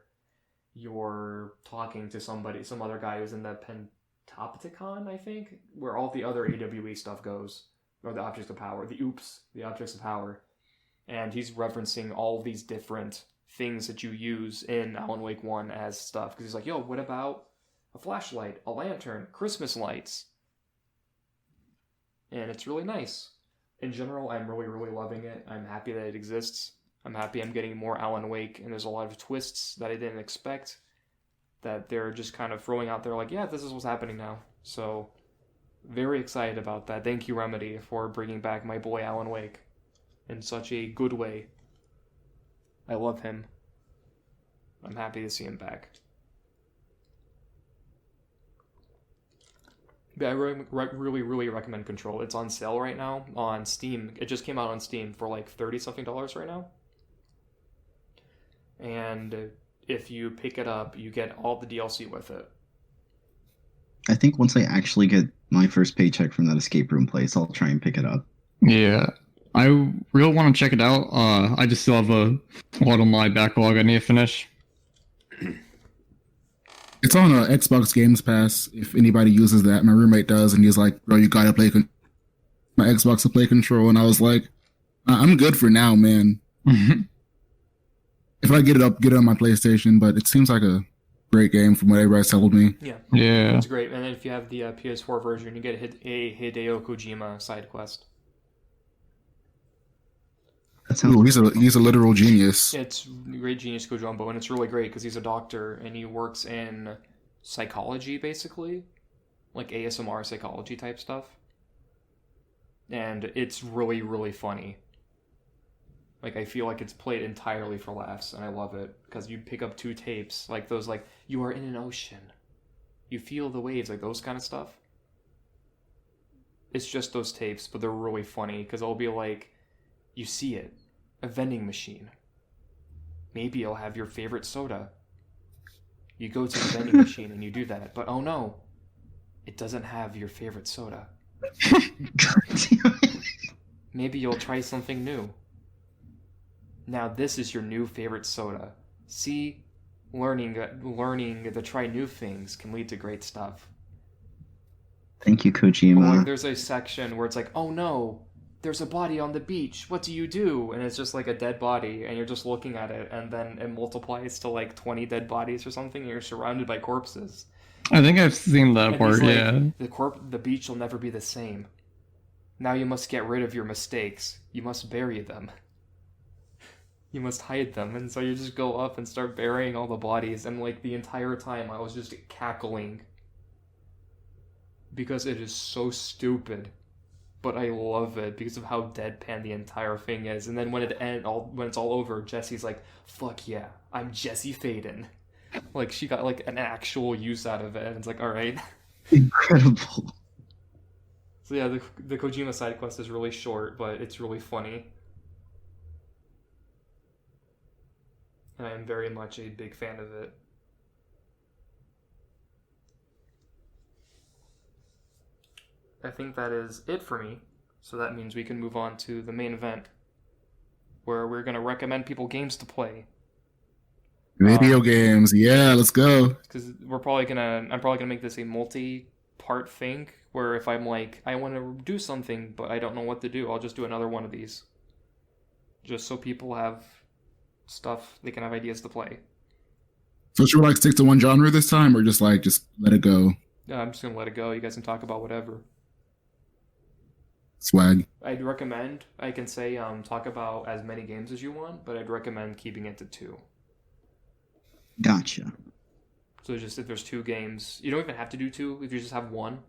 you're talking to some other guy who's in the Pentopticon, I think, where all the other AWE stuff goes, or the Objects of Power, the Objects of Power. And he's referencing all these different things that you use in Alan Wake 1 as stuff, because he's like, yo, what about a flashlight, a lantern, Christmas lights? And it's really nice. In general, I'm really, really loving it. I'm happy that it exists. I'm happy I'm getting more Alan Wake, and there's a lot of twists that I didn't expect that they're just kind of throwing out there like, yeah, this is what's happening now. So Very excited about that. Thank you, Remedy, for bringing back my boy Alan Wake in such a good way. I love him. I'm happy to see him back. Yeah, I really recommend Control. It's on sale right now on Steam. It just came out on Steam for like $30-something right now. And if you pick it up, you get all the DLC with it. I think once I actually get my first paycheck from that escape room place, I'll try and pick it up. Yeah. I really want to check it out. I just still have a lot on my backlog I need to finish. It's on Xbox Games Pass. If anybody uses that, my roommate does, and he's like, "Bro, you gotta play my Xbox to play Control." And I was like, "I'm good for now, man. If I get it on my PlayStation." But it seems like a great game from what everybody's told me. Yeah, Yeah. it's great. And then if you have the PS4 version, you get a Hideo Kojima side quest. That sounds Ooh, he's a literal genius. It's great genius Kojumbo, and it's really great because he's a doctor and he works in psychology, basically, like ASMR psychology type stuff. And it's really funny. Like, I feel like it's played entirely for laughs, and I love it because you pick up 2 tapes, like those, like, you are in an ocean, you feel the waves, like those kind of stuff. It's just those tapes, but they're really funny because it'll be like, you see it, a vending machine. Maybe it'll have your favorite soda. You go to the vending machine and you do that, but oh no, it doesn't have your favorite soda. Maybe you'll try something new. Now this is your new favorite soda. See, learning to try new things can lead to great stuff. Thank you, Or Kojima. like there's a section where it's like, oh no, there's a body on the beach. What do you do? And it's just like a dead body, and you're just looking at it, and then it multiplies to like 20 dead bodies or something, and you're surrounded by corpses. I think I've seen that And part, he's like, yeah. the beach will never be the same. Now you must get rid of your mistakes. You must bury them. You must hide them. And so you just go up and start burying all the bodies, and like the entire time I was just cackling. Because it is so stupid. But I love it because of how deadpan the entire thing is. And then when it's all over, Jesse's like, "Fuck yeah, I'm Jesse Faden." Like she got like an actual use out of it, and it's like, all right. Incredible. So yeah, the Kojima side quest is really short, but it's really funny. And I am very much a big fan of it. I think that is it for me. So that means we can move on to the main event, where we're going to recommend people games to play. Video games, yeah, let's go. Because I'm probably gonna make this a multi-part thing, where if I'm like, I want to do something, but I don't know what to do, I'll just do another one of these. Just so people have stuff, they can have ideas to play. So should we like stick to one genre this time, or just let it go? Yeah, I'm just gonna let it go. You guys can talk about whatever. Swag. I'd recommend, I can say, talk about as many games as you want, but I'd recommend keeping it to 2. Gotcha. So just if there's 2 games, you don't even have to do 2. If you just have 1,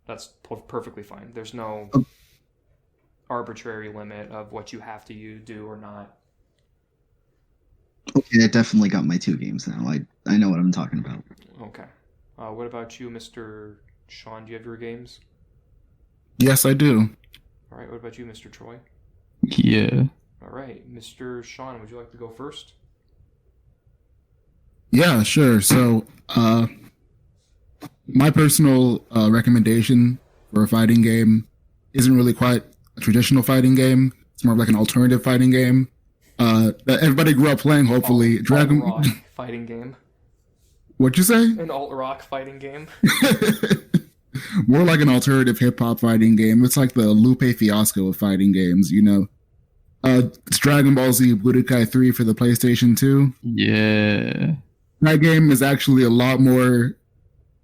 that's perfectly fine. There's no arbitrary limit of what you have to do or not. Okay, I definitely got my 2 games now. I know what I'm talking about. Okay. What about you, Mr. Sean? Do you have your games? Yes, I do. All right. What about you, Mr. Troy? Yeah. All right. Mr. Sean, would you like to go first? Yeah, sure. So, my personal recommendation for a fighting game isn't really quite a traditional fighting game. It's more of like an alternative fighting game that everybody grew up playing. Hopefully, Dragon. Alt-rock fighting game. What'd you say? An alt-rock fighting game. More like an alternative hip hop fighting game. It's like the Lupe Fiasco of fighting games, you know. It's Dragon Ball Z Budokai 3 for the PlayStation 2. Yeah. That game is actually a lot more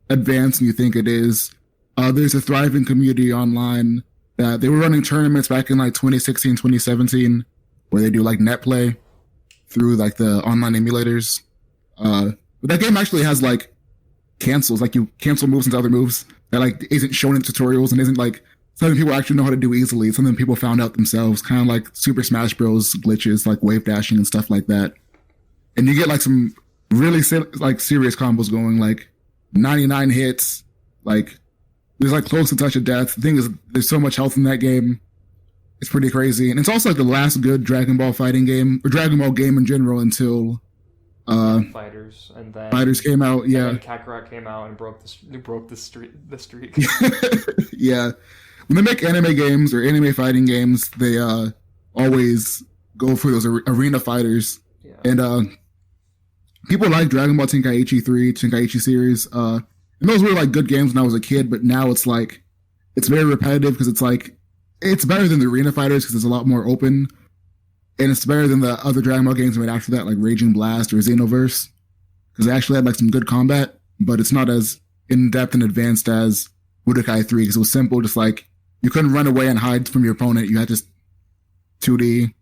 advanced than you think it is. There's a thriving community online that they were running tournaments back in like 2016, 2017, where they do like net play through like the online emulators. But that game actually has like cancels, like you cancel moves into other moves. that like isn't shown in tutorials and isn't like something people actually know how to do easily. It's something people found out themselves, kind of like Super Smash Bros. Glitches, like wave dashing and stuff like that. And you get like some really like serious combos going, like 99 hits, like there's like close to touch of death. The thing is, there's so much health in that game. It's pretty crazy, and it's also like the last good Dragon Ball fighting game or Dragon Ball game in general until Fighters, and then Fighters came out. Yeah, and then Kakarot came out and broke the streak. Yeah. When they make anime games or anime fighting games, they always go for those arena fighters. Yeah. And people like Dragon Ball Tenkaichi 3, Tenkaichi series. And those were like good games when I was a kid, but now it's like it's very repetitive because it's like it's better than the arena fighters because it's a lot more open. And it's better than the other Dragon Ball games made after that, like Raging Blast or Xenoverse. Because they actually had like some good combat, but it's not as in-depth and advanced as Budokai 3 because it was simple, just like you couldn't run away and hide from your opponent. You had just 2D.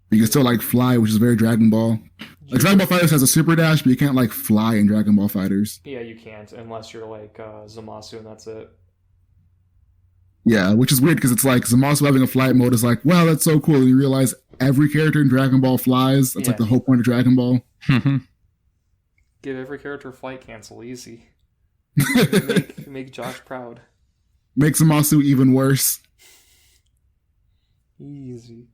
But you could still like fly, which is very Dragon Ball. Like, Dragon Ball Fighters has a super dash, but you can't like fly in Dragon Ball Fighters. Yeah, you can't unless you're like Zamasu, and that's it. Yeah, which is weird because it's like Zamasu having a flight mode is like, wow, that's so cool. And you realize every character in Dragon Ball flies. That's like the whole point of Dragon Ball. Give every character a flight cancel, easy. make Josh proud. Make Zamasu even worse. Easy.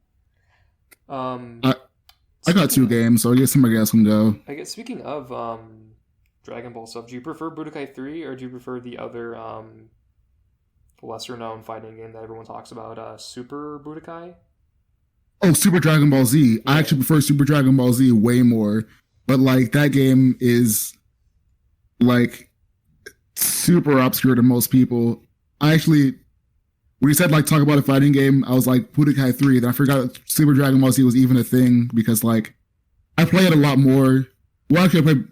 I got 2 games, so I guess somebody else can go. I guess speaking of Dragon Ball stuff, do you prefer Budokai 3 or do you prefer the other lesser known fighting game that everyone talks about, Super Budokai? Oh, Super Dragon Ball Z. Yeah. I actually prefer Super Dragon Ball Z way more. But like that game is like super obscure to most people. I actually, when you said like talk about a fighting game, I was like Budokai 3. Then I forgot Super Dragon Ball Z was even a thing because like I play it a lot more. Well, actually,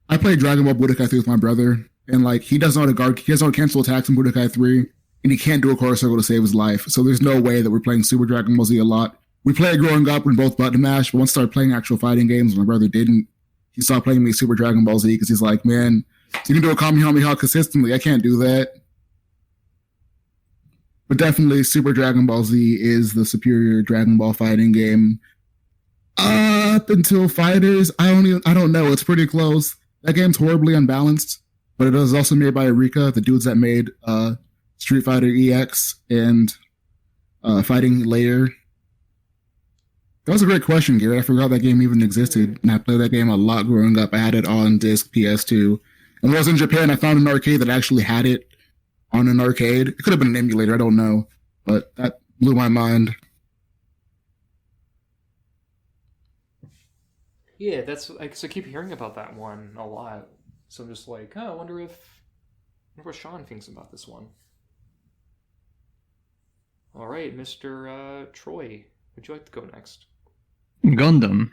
I played Dragon Ball Budokai 3 with my brother, and like he doesn't know how to guard, he doesn't know how to cancel attacks in Budokai 3, and he can't do a core circle to save his life. So there's no way that we're playing Super Dragon Ball Z a lot. We played growing up when both button mash, but once I started playing actual fighting games, my brother didn't. He stopped playing me Super Dragon Ball Z because he's like, man, you can do a Kamehameha consistently. I can't do that. But definitely Super Dragon Ball Z is the superior Dragon Ball fighting game. Up until Fighters, I don't know. It's pretty close. That game's horribly unbalanced, but it is also made by Eureka, the dudes that made Street Fighter EX and Fighting Layer. That was a great question, Garrett. I forgot that game even existed, and I played that game a lot growing up. I had it on disc PS2. And when I was in Japan, I found an arcade that actually had it on an arcade. It could have been an emulator, I don't know. But that blew my mind. Yeah, that's I keep hearing about that one a lot. So I'm just like, oh, I wonder what Sean thinks about this one. All right, Mr. Troy, would you like to go next? Gundam.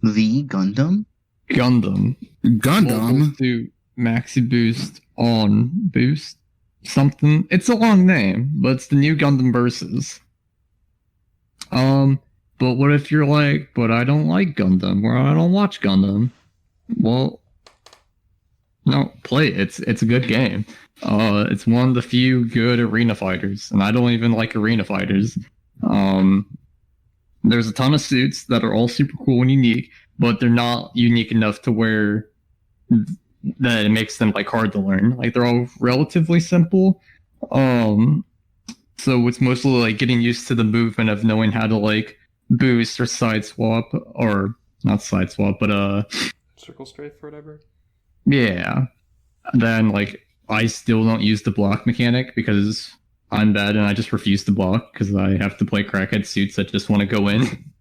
The Gundam? Gundam. Gundam? To Maxi Boost on Boost something. It's a long name, but it's the new Gundam Versus. But what if you're like, but I don't like Gundam, or I don't watch Gundam? Well, no, play it. It's a good game. It's one of the few good arena fighters, and I don't even like arena fighters. There's a ton of suits that are all super cool and unique, but they're not unique enough to where that it makes them like hard to learn. Like they're all relatively simple. So it's mostly like getting used to the movement of knowing how to like boost or side swap, or not side swap, but circle strafe or whatever. Yeah. Then like I still don't use the block mechanic because I'm bad and I just refuse to block because I have to play crackhead suits that just want to go in.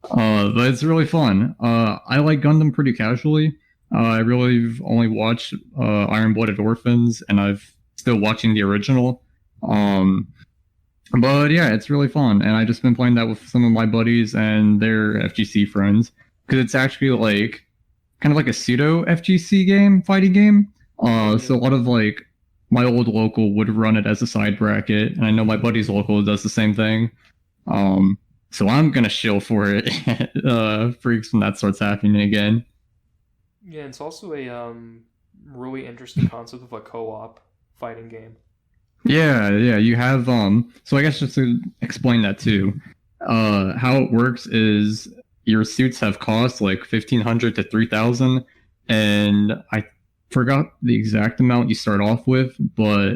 But it's really fun. I like Gundam pretty casually. I really only watched Iron Blooded Orphans, and I've still watching the original. But yeah, it's really fun, and I've just been playing that with some of my buddies and their FGC friends because it's actually like kind of like a pseudo FGC game, fighting game. So a lot of like my old local would run it as a side bracket, and I know my buddy's local does the same thing. So I'm gonna shill for it, freaks when that starts happening again. Yeah, it's also a really interesting concept of a co-op fighting game. Yeah, you have so I guess just to explain that too. How it works is your suits have cost like 1,500 to 3,000, and I forgot the exact amount you start off with, but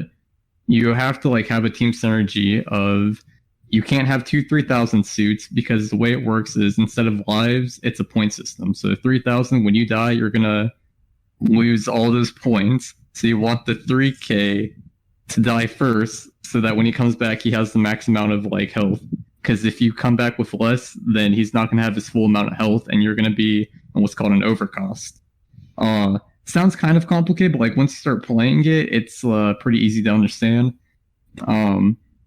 you have to like have a team synergy of you can't have 3,000 suits, because the way it works is instead of lives, it's a point system. So 3,000, when you die, you're gonna lose all those points. So you want the 3K to die first, so that when he comes back, he has the max amount of like health. Because if you come back with less, then he's not going to have his full amount of health, and you're going to be on what's called an overcost. Sounds kind of complicated, but like once you start playing it, it's pretty easy to understand.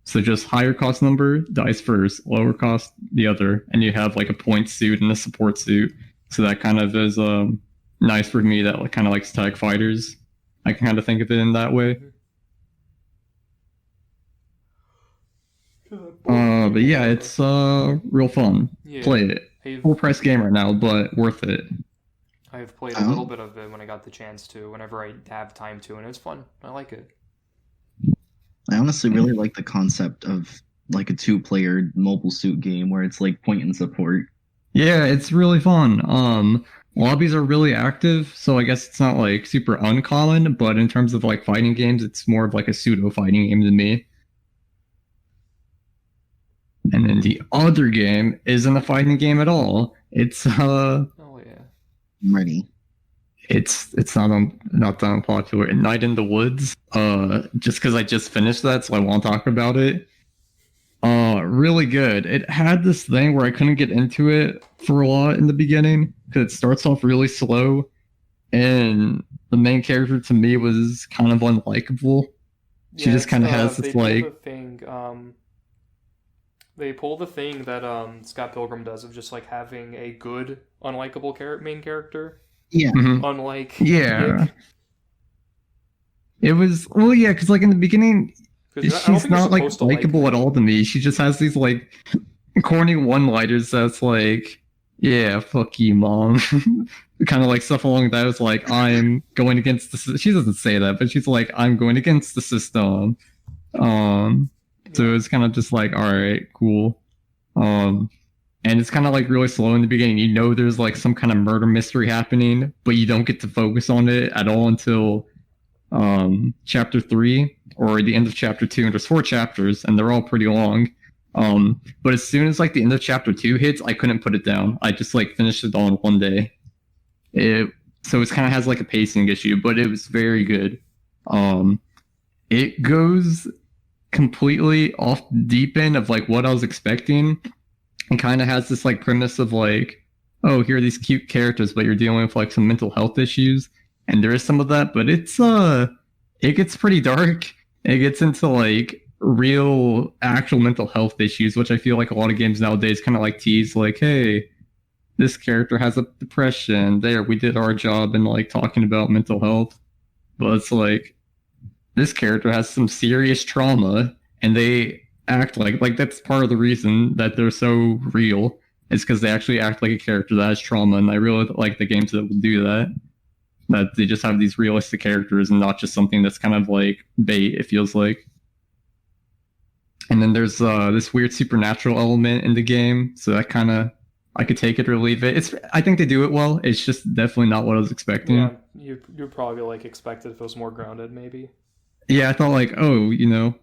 So just higher cost number dies first, lower cost the other, and you have like a point suit and a support suit. So that kind of is nice for me that like kind of likes tag fighters. I can kind of think of it in that way. But yeah, it's real fun. Yeah. Play it. Full price game right now, but worth it. I've played a little bit of it when I got the chance to, whenever I have time to, and it's fun. I like it. I honestly really like the concept of like a 2-player mobile suit game where it's like point and support. Yeah, it's really fun. Lobbies are really active, so I guess it's not like super uncommon, but in terms of like fighting games, it's more of like a pseudo fighting game to me. And then the other game isn't a fighting game at all. It's Oh yeah. I'm ready. It's not that unpopular. Night in the Woods. Just because I just finished that, so I won't talk about it. Really good. It had this thing where I couldn't get into it for a lot in the beginning because it starts off really slow, and the main character to me was kind of unlikable. She just kind of has this like they pull the thing that Scott Pilgrim does of just like having a good unlikable main character. Yeah. Mhm. Unlike Yeah. Nick. It was because like in the beginning, 'Cause I don't she's think you're not like supposed to like likable her. at all to me. She just has these like corny one-liners that's like, yeah, fuck you, mom. Kind of like stuff along that was like, I'm going against the She doesn't say that, but she's like, I'm going against the system. So it's kind of just like, all right, cool. And it's kind of like really slow in the beginning. You know there's like some kind of murder mystery happening, but you don't get to focus on it at all until chapter 3 or the end of chapter 2. And there's 4 chapters, and they're all pretty long. But as soon as like the end of chapter 2 hits, I couldn't put it down. I just like finished it all in one day. So it kind of has like a pacing issue, but it was very good. It goes completely off the deep end of like what I was expecting, and kind of has this like premise of like, oh, here are these cute characters, but you're dealing with like some mental health issues, and there is some of that, but it gets pretty dark. It gets into like real actual mental health issues, which I feel like a lot of games nowadays kind of like tease like, hey, this character has a depression, there, we did our job in like talking about mental health. But it's like, this character has some serious trauma, and they act like that's part of the reason that they're so real, is because they actually act like a character that has trauma. And I really like the games that will do that they just have these realistic characters and not just something that's kind of like bait, it feels like. And then there's this weird supernatural element in the game, so that kind of, I could take it or leave it. I think they do it well. It's just definitely not what I was expecting. Yeah, you'd probably like expected if it was more grounded, maybe. Yeah, I thought like, oh,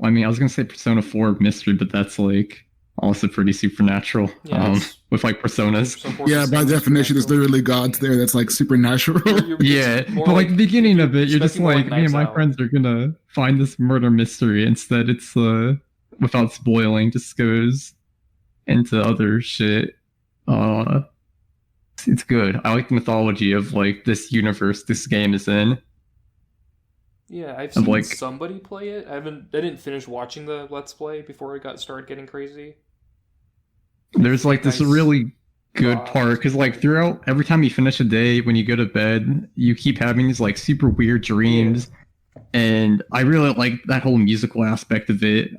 I mean, I was gonna say Persona 4 mystery, but that's like also pretty supernatural. Yeah, with like personas. Yeah, by definition, there's literally gods there. That's like supernatural. Yeah, but like the beginning of it, you're just like, me and my friends are gonna find this murder mystery. Instead, it's without spoiling, just goes into other shit. It's good. I like the mythology of like this universe this game is in. Yeah, I've seen somebody play it. I didn't finish watching the Let's Play before it started getting crazy. There's like this really good part, because like throughout, every time you finish a day, when you go to bed, you keep having these like super weird dreams. And I really like that whole musical aspect of it.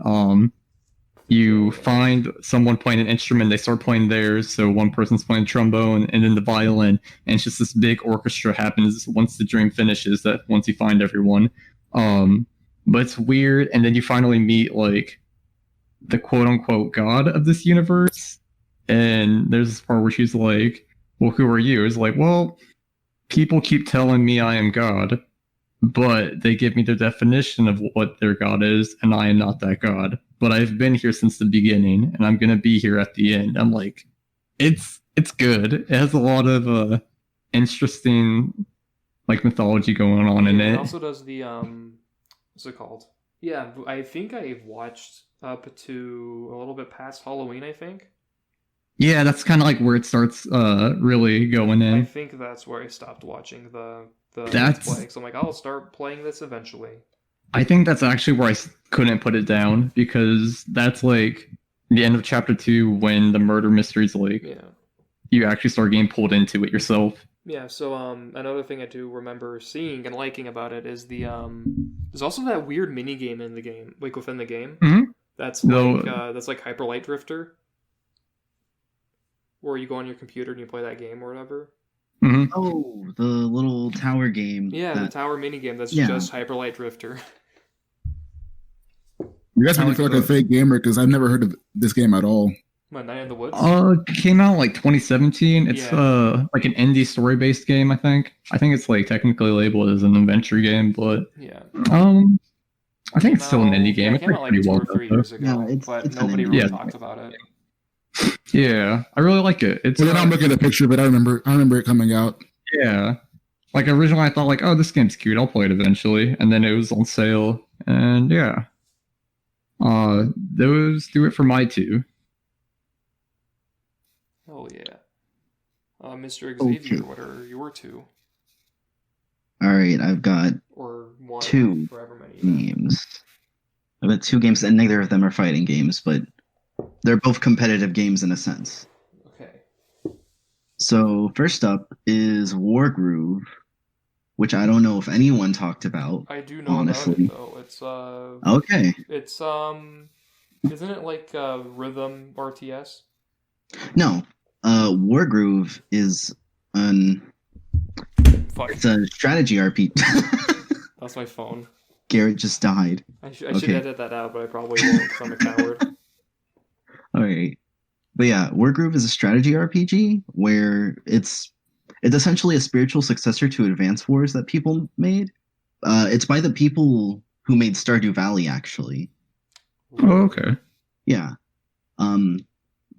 You find someone playing an instrument, they start playing theirs, so one person's playing trombone and then the violin, and it's just this big orchestra happens once the dream finishes, that once you find everyone. But it's weird, and then you finally meet like the quote unquote god of this universe, and there's this part where she's like, well, who are you? It's like, well, people keep telling me I am God, but they give me their definition of what their God is, and I am not that God. But I've been here since the beginning, and I'm gonna be here at the end. I'm like, it's good. It has a lot of interesting like mythology going on in It it. also does the what's it called? Yeah, I think I've watched up to a little bit past Halloween, I think. Yeah, that's kind of like where it starts really going I in. think that's where I stopped watching the That's- Let's Play. So I'm like, I'll start playing this eventually. I think that's actually where I couldn't put it down, because that's like the end of chapter 2 when the murder mystery's like Yeah. you actually start getting pulled into it yourself. Yeah, so another thing I do remember seeing and liking about it is the there's also that weird mini game in the game, like within the game. Mhm. That's No. that's like Hyper Light Drifter, where you go on your computer and you play that game or whatever. Hmm. Oh, the little tower game. Yeah, the that- tower mini game that's Yeah. just Hyper Light Drifter. You guys make me feel like a fake gamer because I've never heard of this game at all. What, Night in the Woods? Came out like 2017. It's Yeah. like an indie story based game, I think. I think it's like technically labeled as an adventure game, but Yeah. I think it's still an indie game. Yeah, it It's came like out like pretty 2 well or 3 done, years ago, Yeah, it's but an nobody indie really game. talked about it. though. Yeah, I really like it. It's Well, then I'm looking at a picture, but I remember it coming out. yeah. Like originally I thought like, oh, this game's cute, I'll play it eventually. And then it was on sale, and yeah. Those do it for my 2. Oh yeah. Mr. Okay. Xavier, what are your 2? All right, I've got Or 1, 2 forever many. games. I've got 2 games, and neither of them are fighting games, but they're both competitive games in a sense. Okay. So first up is Wargroove, which I don't know if anyone talked about. I do know about Honestly. it though. It's Okay. it's isn't it like rhythm RTS? No. Wargroove is Fuck. it's a strategy RPG. That's my phone. Garrett just died. I should Okay. edit that out, but I probably won't because I'm a coward. Alright. But yeah, Wargroove is a strategy RPG where it's essentially a spiritual successor to Advance Wars that people made. It's by the people who made Stardew Valley, actually. Oh, okay. Yeah.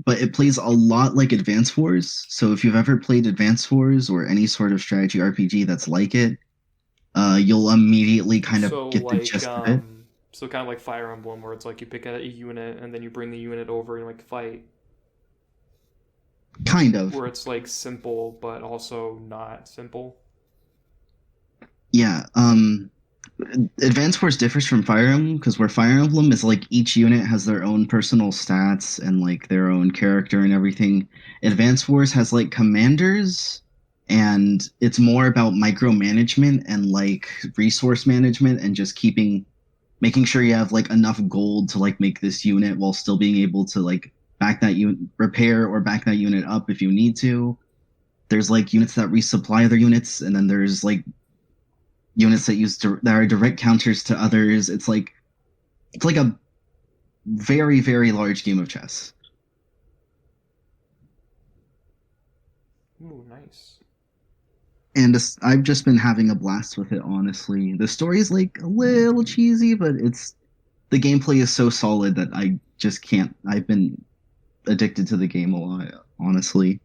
But it plays a lot like Advance Wars. So if you've ever played Advance Wars or any sort of strategy RPG that's like it, you'll immediately kind of So get the like gist of it. so kind of like Fire Emblem, where it's like you pick a unit and then you bring the unit over and like fight. Kind of. Where it's like simple but also not simple. Yeah. Advance Wars differs from Fire Emblem because where Fire Emblem is like each unit has their own personal stats and like their own character and everything. Advance Wars has like commanders, and it's more about micromanagement and like resource management and just making sure you have like enough gold to like make this unit while still being able to like back that unit, repair or back that unit up if you need to. There's like units that resupply other units, and then there's like units that are direct counters to others. It's like a very, very large game of chess. Ooh, nice. And I've just been having a blast with it, honestly. The story's like a little cheesy, but the gameplay is so solid that I just can't. I've been addicted to the game a lot, honestly.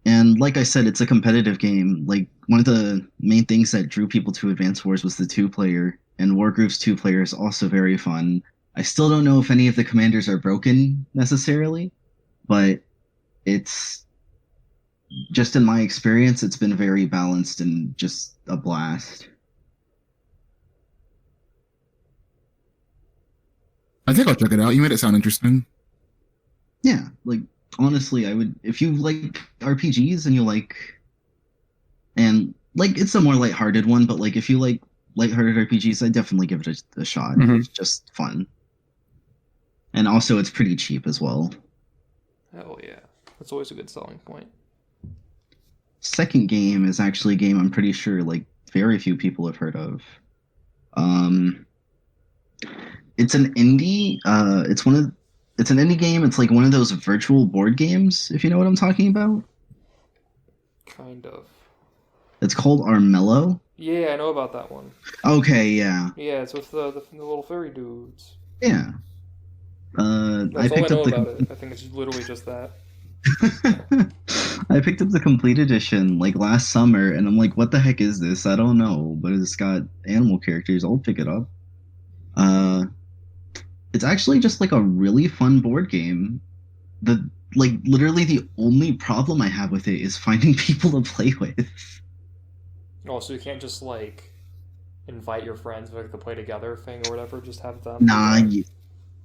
And like I said, it's a competitive game. Like one of the main things that drew people to Advance Wars was the 2-player, and Wargroove's 2-player is also very fun. I still don't know if any of the commanders are broken necessarily, but it's just in my experience, it's been very balanced and just a blast. I think I'll check it out. You made it sound interesting. Yeah, like honestly, I would if you like RPGs and it's a more lighthearted one, but like if you like lighthearted RPGs, I definitely give it a shot. Mhm. It's just fun. and also it's pretty cheap as well. Hell yeah. That's always a good selling point. Second game is actually a game I'm pretty sure like very few people have heard of. Um, it's an indie. It's an indie game. It's like one of those virtual board games, if you know what I'm talking about. Kind of. It's called Armello. Yeah, I know about that one. Okay, yeah, Yeah, it's with the little furry dudes. yeah. That's all I know about it. I think it's literally just that. I picked up the complete edition like last summer, and I'm like, "What the heck is this? I don't know." But it's got animal characters. I'll pick it up. Uh, it's actually just like a really fun board game. The like literally the only problem I have with it is finding people to play with. Oh, so you can't just like invite your friends like the play together thing or whatever. Just have them. Nah,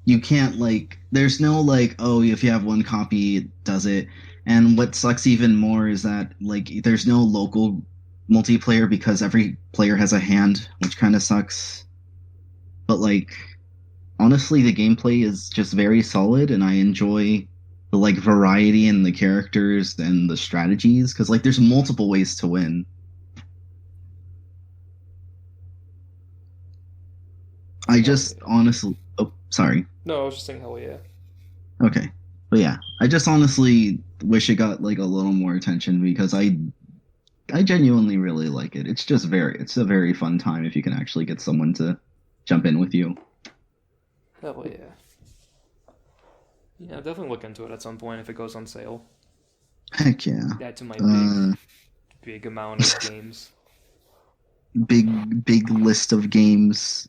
you can't like. There's no like, oh, if you have one copy, it does it. And what sucks even more is that like there's no local multiplayer because every player has a hand, which kind of sucks. But like honestly, the gameplay is just very solid, and I enjoy the like variety in the characters and the strategies because like there's multiple ways to win. I just honestly, oh, sorry. No, I was just saying hell yeah. Okay. But yeah, I just honestly wish it got like a little more attention because I genuinely really like it. It's a very fun time if you can actually get someone to jump in with you. Hell yeah. Yeah, I'll definitely look into it at some point if it goes on sale. Heck yeah. Add to my Uh, big amount of games. big list of games.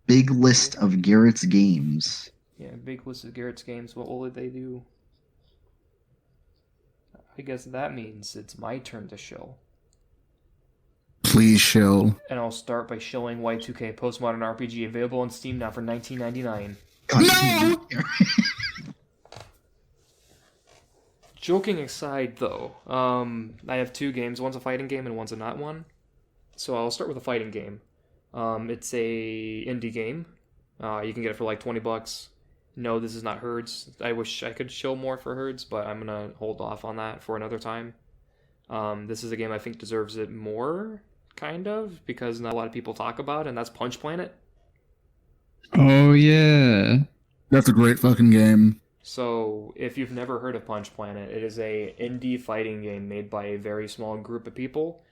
Big list of Garrett's games. Yeah, big list of Garrett's games. What will they do? I guess that means it's my turn to shill. Please shill. And I'll start by shilling Y2K Postmodern RPG, available on Steam now for $19.99. No! Joking aside, though, I have two games. One's a fighting game and one's a not one. So I'll start with a fighting game. It's a indie game. You can get it for like $20. No, this is not Herds. I wish I could show more for Herds, but I'm gonna hold off on that for another time. This is a game I think deserves it more, kind of, because not a lot of people talk about it, and that's Punch Planet. Oh yeah. That's a great fucking game. So, if you've never heard of Punch Planet, it is a indie fighting game made by a very small group of people.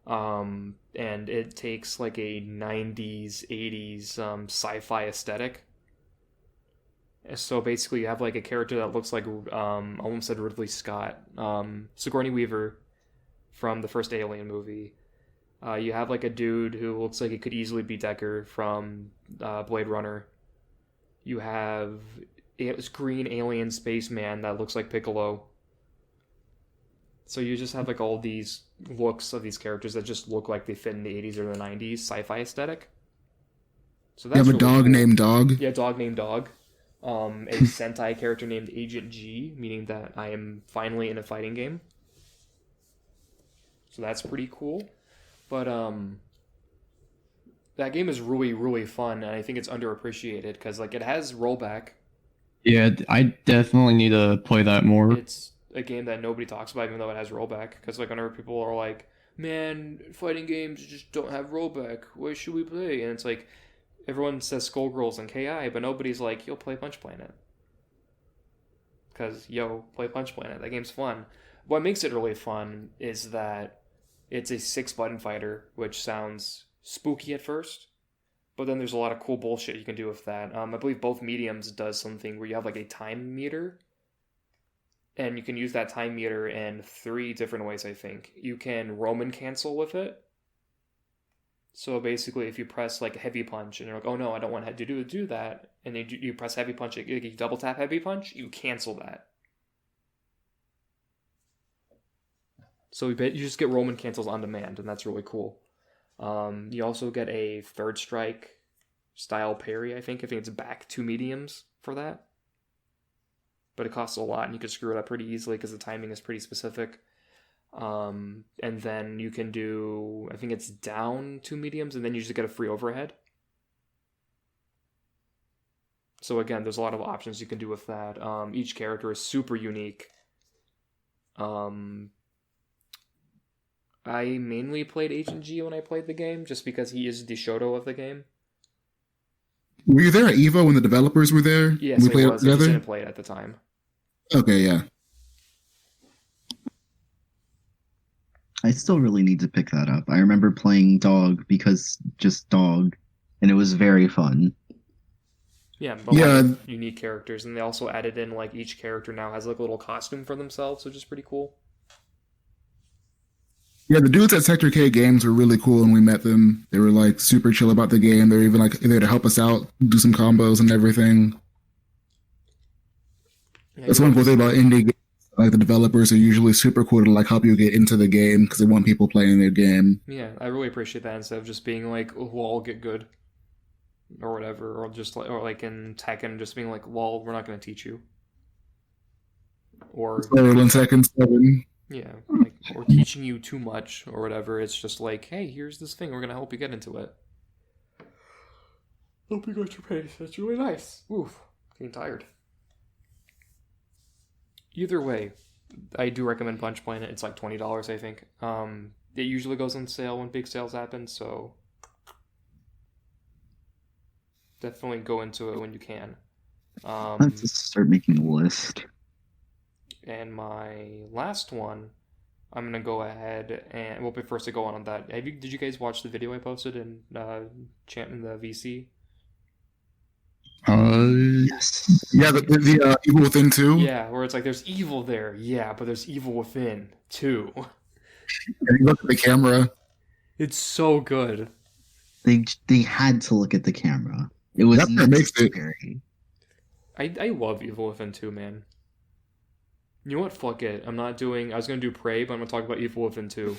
And it takes like a 90s, 80s sci-fi aesthetic. So basically you have like a character that looks like, I almost said Ridley Scott, Sigourney Weaver from the first Alien movie. You have like a dude who looks like he could easily be Deckard from Blade Runner. You have this green alien spaceman that looks like Piccolo. So you just have like all these looks of these characters that just look like they fit in the 80s or the 90s sci-fi aesthetic. So that's You have a really dog cool. named Dog. Yeah, dog named Dog. A Sentai character named Agent G, meaning that I am finally in a fighting game. So that's pretty cool. But that game is really, really fun, and I think it's underappreciated because like it has rollback. Yeah, I definitely need to play that more. It's a game that nobody talks about, even though it has rollback. Because like whenever people are like, "Man, fighting games just don't have rollback. What should we play?" And it's like everyone says Skullgirls and KI, but nobody's like, "Yo, play Punch Planet." Because play Punch Planet. That game's fun. What makes it really fun is that it's a 6-button fighter, which sounds spooky at first, but then there's a lot of cool bullshit you can do with that. I believe both mediums does something where you have like a time meter, and you can use that time meter in 3 different ways, I think. You can Roman cancel with it. So basically, if you press like heavy punch and you're like, oh no, I don't want to do that, and then you press heavy punch, you double tap heavy punch, you cancel that. So you just get Roman cancels on demand, and that's really cool. You also get a third strike style parry, I think. I think it's back 2 mediums for that. But it costs a lot, and you can screw it up pretty easily because the timing is pretty specific. And then you can do, I think it's down 2 mediums, and then you just get a free overhead. So again, there's a lot of options you can do with that. Each character is super unique. I mainly played Agent G when I played the game, just because he is the Shoto of the game. Were you there at Evo when the developers were there? Yes, we I played was. I just didn't play it at the time. Okay, yeah. I still really need to pick that up. I remember playing Dog because just Dog, and it was very fun. Yeah, a lot of unique characters, and they also added in like each character now has like a little costume for themselves, which is pretty cool. Yeah, the dudes at Sector K Games were really cool when we met them. They were like super chill about the game. They were even like there to help us out, do some combos and everything. Yeah, That's one cool thing about indie games. Like the developers are usually super cool to like help you get into the game because they want people playing their game. Yeah, I really appreciate that instead of just being like, oh, we'll all get good. Or whatever, or just like, or like in Tekken, just being like, well, we're not going to teach you. Or in Tekken 7. Yeah, like, or teaching you too much or whatever. It's just like, hey, here's this thing. We're gonna help you get into it. Hope you got your pace. That's really nice. Oof, getting tired. Either way, I do recommend Punch playing it. It's like $20, I think. It usually goes on sale when big sales happen, so definitely go into it when you can. I have to start making a list. And my last one, I'm gonna go ahead and well, but first to go on that, did you guys watch the video I posted in the VC? Yes. Yeah, the Evil Within 2. Yeah, where it's like there's evil there, yeah, but there's evil within too. And you look at the camera. It's so good. They had to look at the camera. It was necessary. I love Evil Within 2, man. You know what? Fuck it. I was gonna do Prey, but I'm gonna talk about Evil Within 2.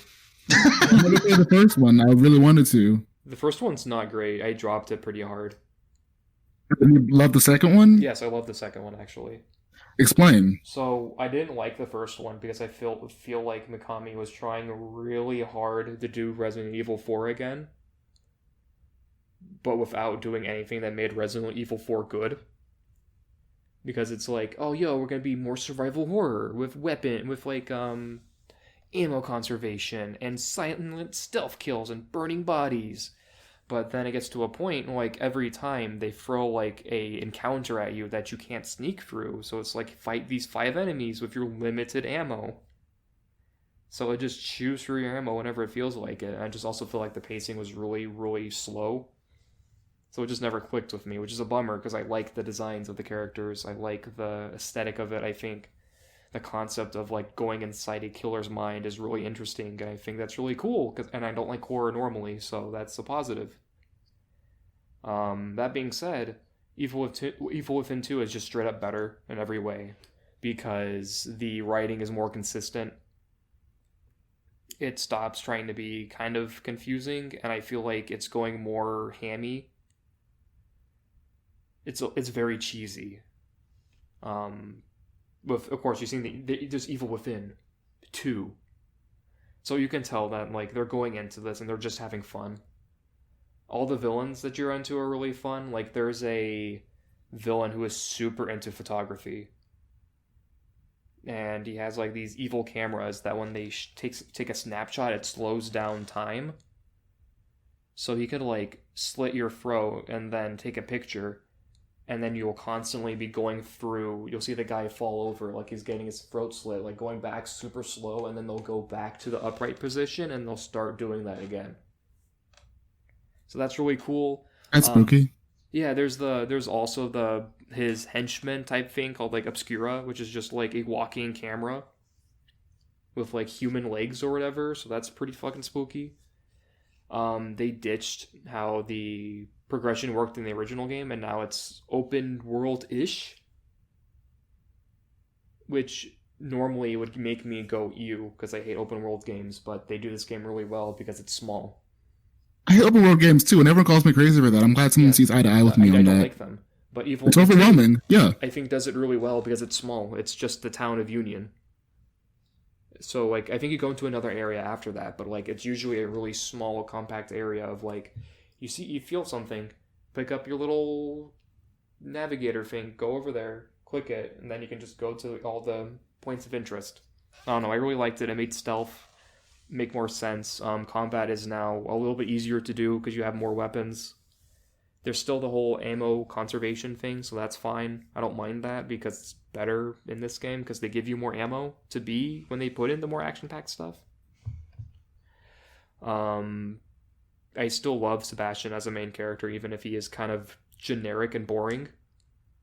I'm gonna play the first one. I really wanted to. The first one's not great. I dropped it pretty hard. You love the second one? Yes, I love the second one actually. Explain. So I didn't like the first one because I feel like Mikami was trying really hard to do Resident Evil 4 again, but without doing anything that made Resident Evil 4 good. Because it's like, oh, yo, we're gonna be more survival horror with ammo conservation and silent stealth kills and burning bodies. But then it gets to a point like every time they throw like a encounter at you that you can't sneak through. So it's like fight these 5 enemies with your limited ammo. So it just chews through your ammo whenever it feels like it. And I just also feel like the pacing was really, really slow. So it just never clicked with me, which is a bummer because I like the designs of the characters. I like the aesthetic of it. I think the concept of like going inside a killer's mind is really interesting, and I think that's really cool. And I don't like horror normally, so that's a positive. That being said, Evil Within 2 is just straight up better in every way because the writing is more consistent. It stops trying to be kind of confusing, and I feel like it's going more hammy. It's very cheesy. With of course you've seen there's Evil Within 2, so you can tell that like they're going into this and they're just having fun. All the villains that you're into are really fun. Like there's a villain who is super into photography, and he has like these evil cameras that when they take a snapshot, it slows down time. So he could like slit your throat and then take a picture. And then you'll constantly be going through, you'll see the guy fall over like he's getting his throat slit, like going back super slow, and then they'll go back to the upright position and they'll start doing that again. So that's really cool. That's spooky. Yeah, there's also his henchman type thing called like Obscura, which is just like a walking camera with like human legs or whatever, so that's pretty fucking spooky. They ditched how the progression worked in the original game, and now it's open world-ish, which normally would make me go ew because I hate open world games, but they do this game really well because it's small. I hate open world games too, and everyone calls me crazy for that. I'm glad someone sees eye to eye with me on that. I don't like them, but it's overwhelming. Yeah, I think does it really well because it's small. It's just the town of Union. So, like, I think you go into another area after that, but, like, it's usually a really small, compact area of, like, you feel something, pick up your little navigator thing. Go over there, click it, and then you can just go to all the points of interest. I don't know. I really liked it. It made stealth make more sense. Combat is now a little bit easier to do because you have more weapons. There's still the whole ammo conservation thing, so that's fine. I don't mind that because it's better in this game because they give you more ammo to be when they put in the more action-packed stuff. I still love Sebastian as a main character, even if he is kind of generic and boring.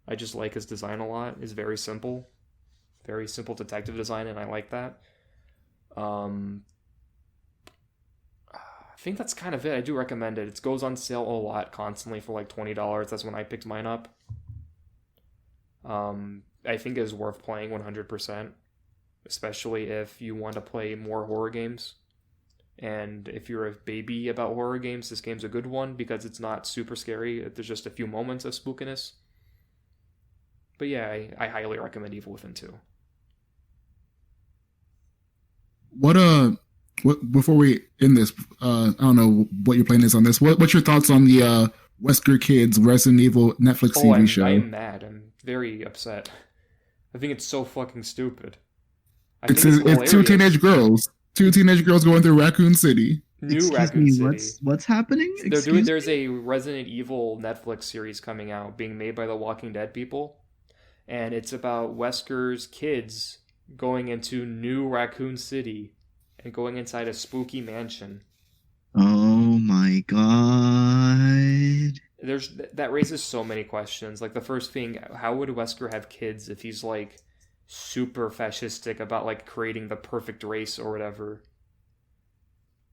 I just like his design a lot. It's very simple detective design, and I like that. I think that's kind of it. I do recommend it. It goes on sale a lot constantly for like $20. That's when I picked mine up. I think it is worth playing 100%, especially if you want to play more horror games. And if you're a baby about horror games, this game's a good one because it's not super scary. There's just a few moments of spookiness. But yeah, I highly recommend Evil Within 2. What before we end this, I don't know what your plan is on this. What's your thoughts on the Wesker Kids Resident Evil Netflix TV show? I'm mad. I'm very upset. I think it's so fucking stupid. It's two teenage girls. Two teenage girls going through Raccoon City. Excuse me, what's happening? There's a Resident Evil Netflix series coming out being made by the Walking Dead people. And it's about Wesker's kids going into New Raccoon City and going inside a spooky mansion. Oh my god. That raises so many questions. Like the first thing, how would Wesker have kids if he's like super fascistic about like creating the perfect race or whatever?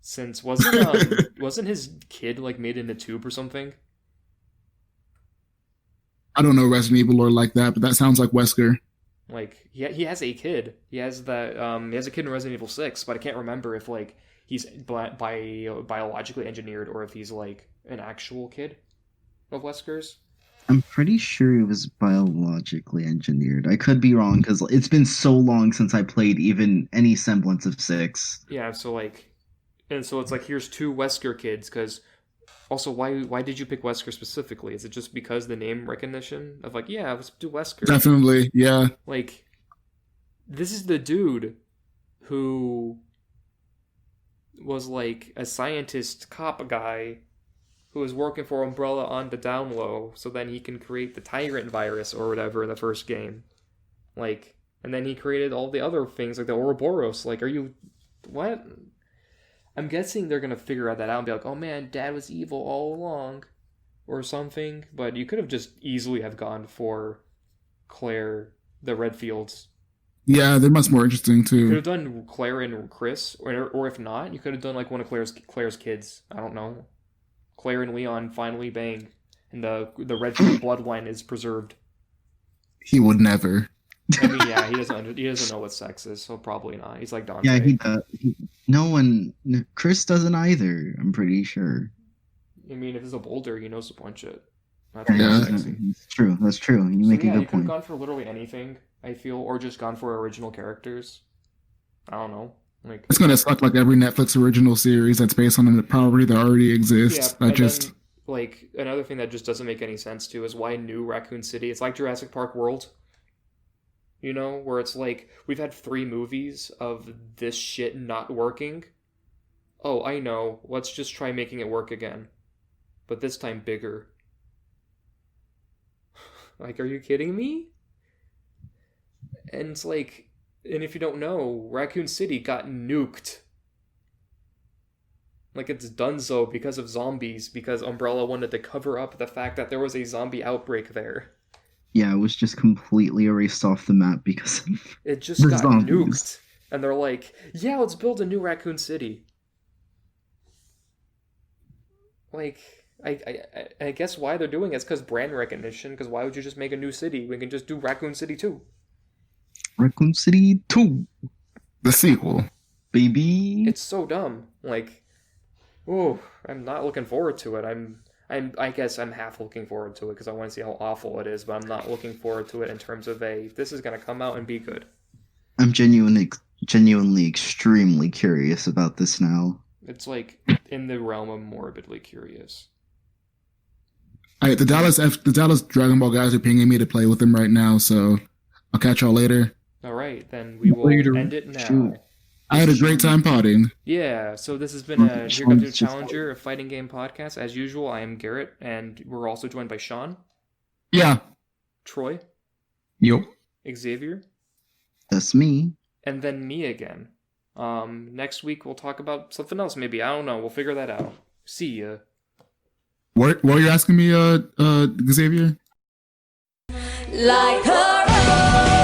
Since wasn't his kid like made in a tube or something? I don't know Resident Evil lore like that, but that sounds like Wesker. Like he has a kid. He has a kid in Resident Evil 6, but I can't remember if like he's biologically engineered or if he's like an actual kid of Wesker's. I'm pretty sure it was biologically engineered. I could be wrong because it's been so long since I played even any semblance of 6. Yeah, so it's like here's 2 Wesker kids because. Also, why did you pick Wesker specifically? Is it just because the name recognition of like, yeah, let's do Wesker? Definitely, yeah. Like, this is the dude who was like a scientist cop guy who was working for Umbrella on the down low, so then he can create the Tyrant virus or whatever in the first game. Like, and then he created all the other things like the Ouroboros. Like, what? I'm guessing they're going to figure that out and be like, oh man, Dad was evil all along or something. But you could have just easily have gone for Claire, the Redfields. Yeah, they're much more interesting too. You could have done Claire and Chris, or if not, you could have done like one of Claire's kids. I don't know. Claire and Leon finally bang, and the Redfield bloodline is preserved. He would never. I mean, yeah, he doesn't know what sex is, so probably not. He's like Dante. Yeah, he does. Chris doesn't either, I'm pretty sure. I mean, if he's a boulder, he knows a bunch of it. That's true. That's true. You make a good you could point. have gone for literally anything, I feel, or just gone for original characters. I don't know. Like it's gonna suck like every Netflix original series that's based on a property that already exists. Yeah, then, like another thing that just doesn't make any sense too is why New Raccoon City? It's like Jurassic Park World. You know, where it's like, we've had 3 movies of this shit not working. Oh, I know. Let's just try making it work again. But this time bigger. Like, are you kidding me? And it's like, and if you don't know, Raccoon City got nuked. Like, it's done so because of zombies, because Umbrella wanted to cover up the fact that there was a zombie outbreak there. Yeah, it was just completely erased off the map because it just got zombies. Nuked. And they're like, yeah, let's build a new Raccoon City. Like, I guess why they're doing it is because brand recognition, because why would you just make a new city? We can just do Raccoon City 2. Raccoon City 2. The sequel. Baby. It's so dumb. Like, oh, I'm not looking forward to it. I guess I'm half looking forward to it because I want to see how awful it is, but I'm not looking forward to it in terms of this is going to come out and be good. I'm genuinely extremely curious about this now. It's like in the realm of morbidly curious. The Dallas Dragon Ball guys are pinging me to play with them right now, so I'll catch y'all later. All right, then we will Later. end it now. Shoot. I had a great time potting. Yeah, so this has been a Here Comes New Challenger, a fighting game podcast. As usual, I am Garrett, and we're also joined by Sean, Yeah. Troy, Yo. Xavier, That's me. and then me again. Next week we'll talk about something else, maybe. I don't know. We'll figure that out. See ya. What were you asking me, Xavier? Like a rose.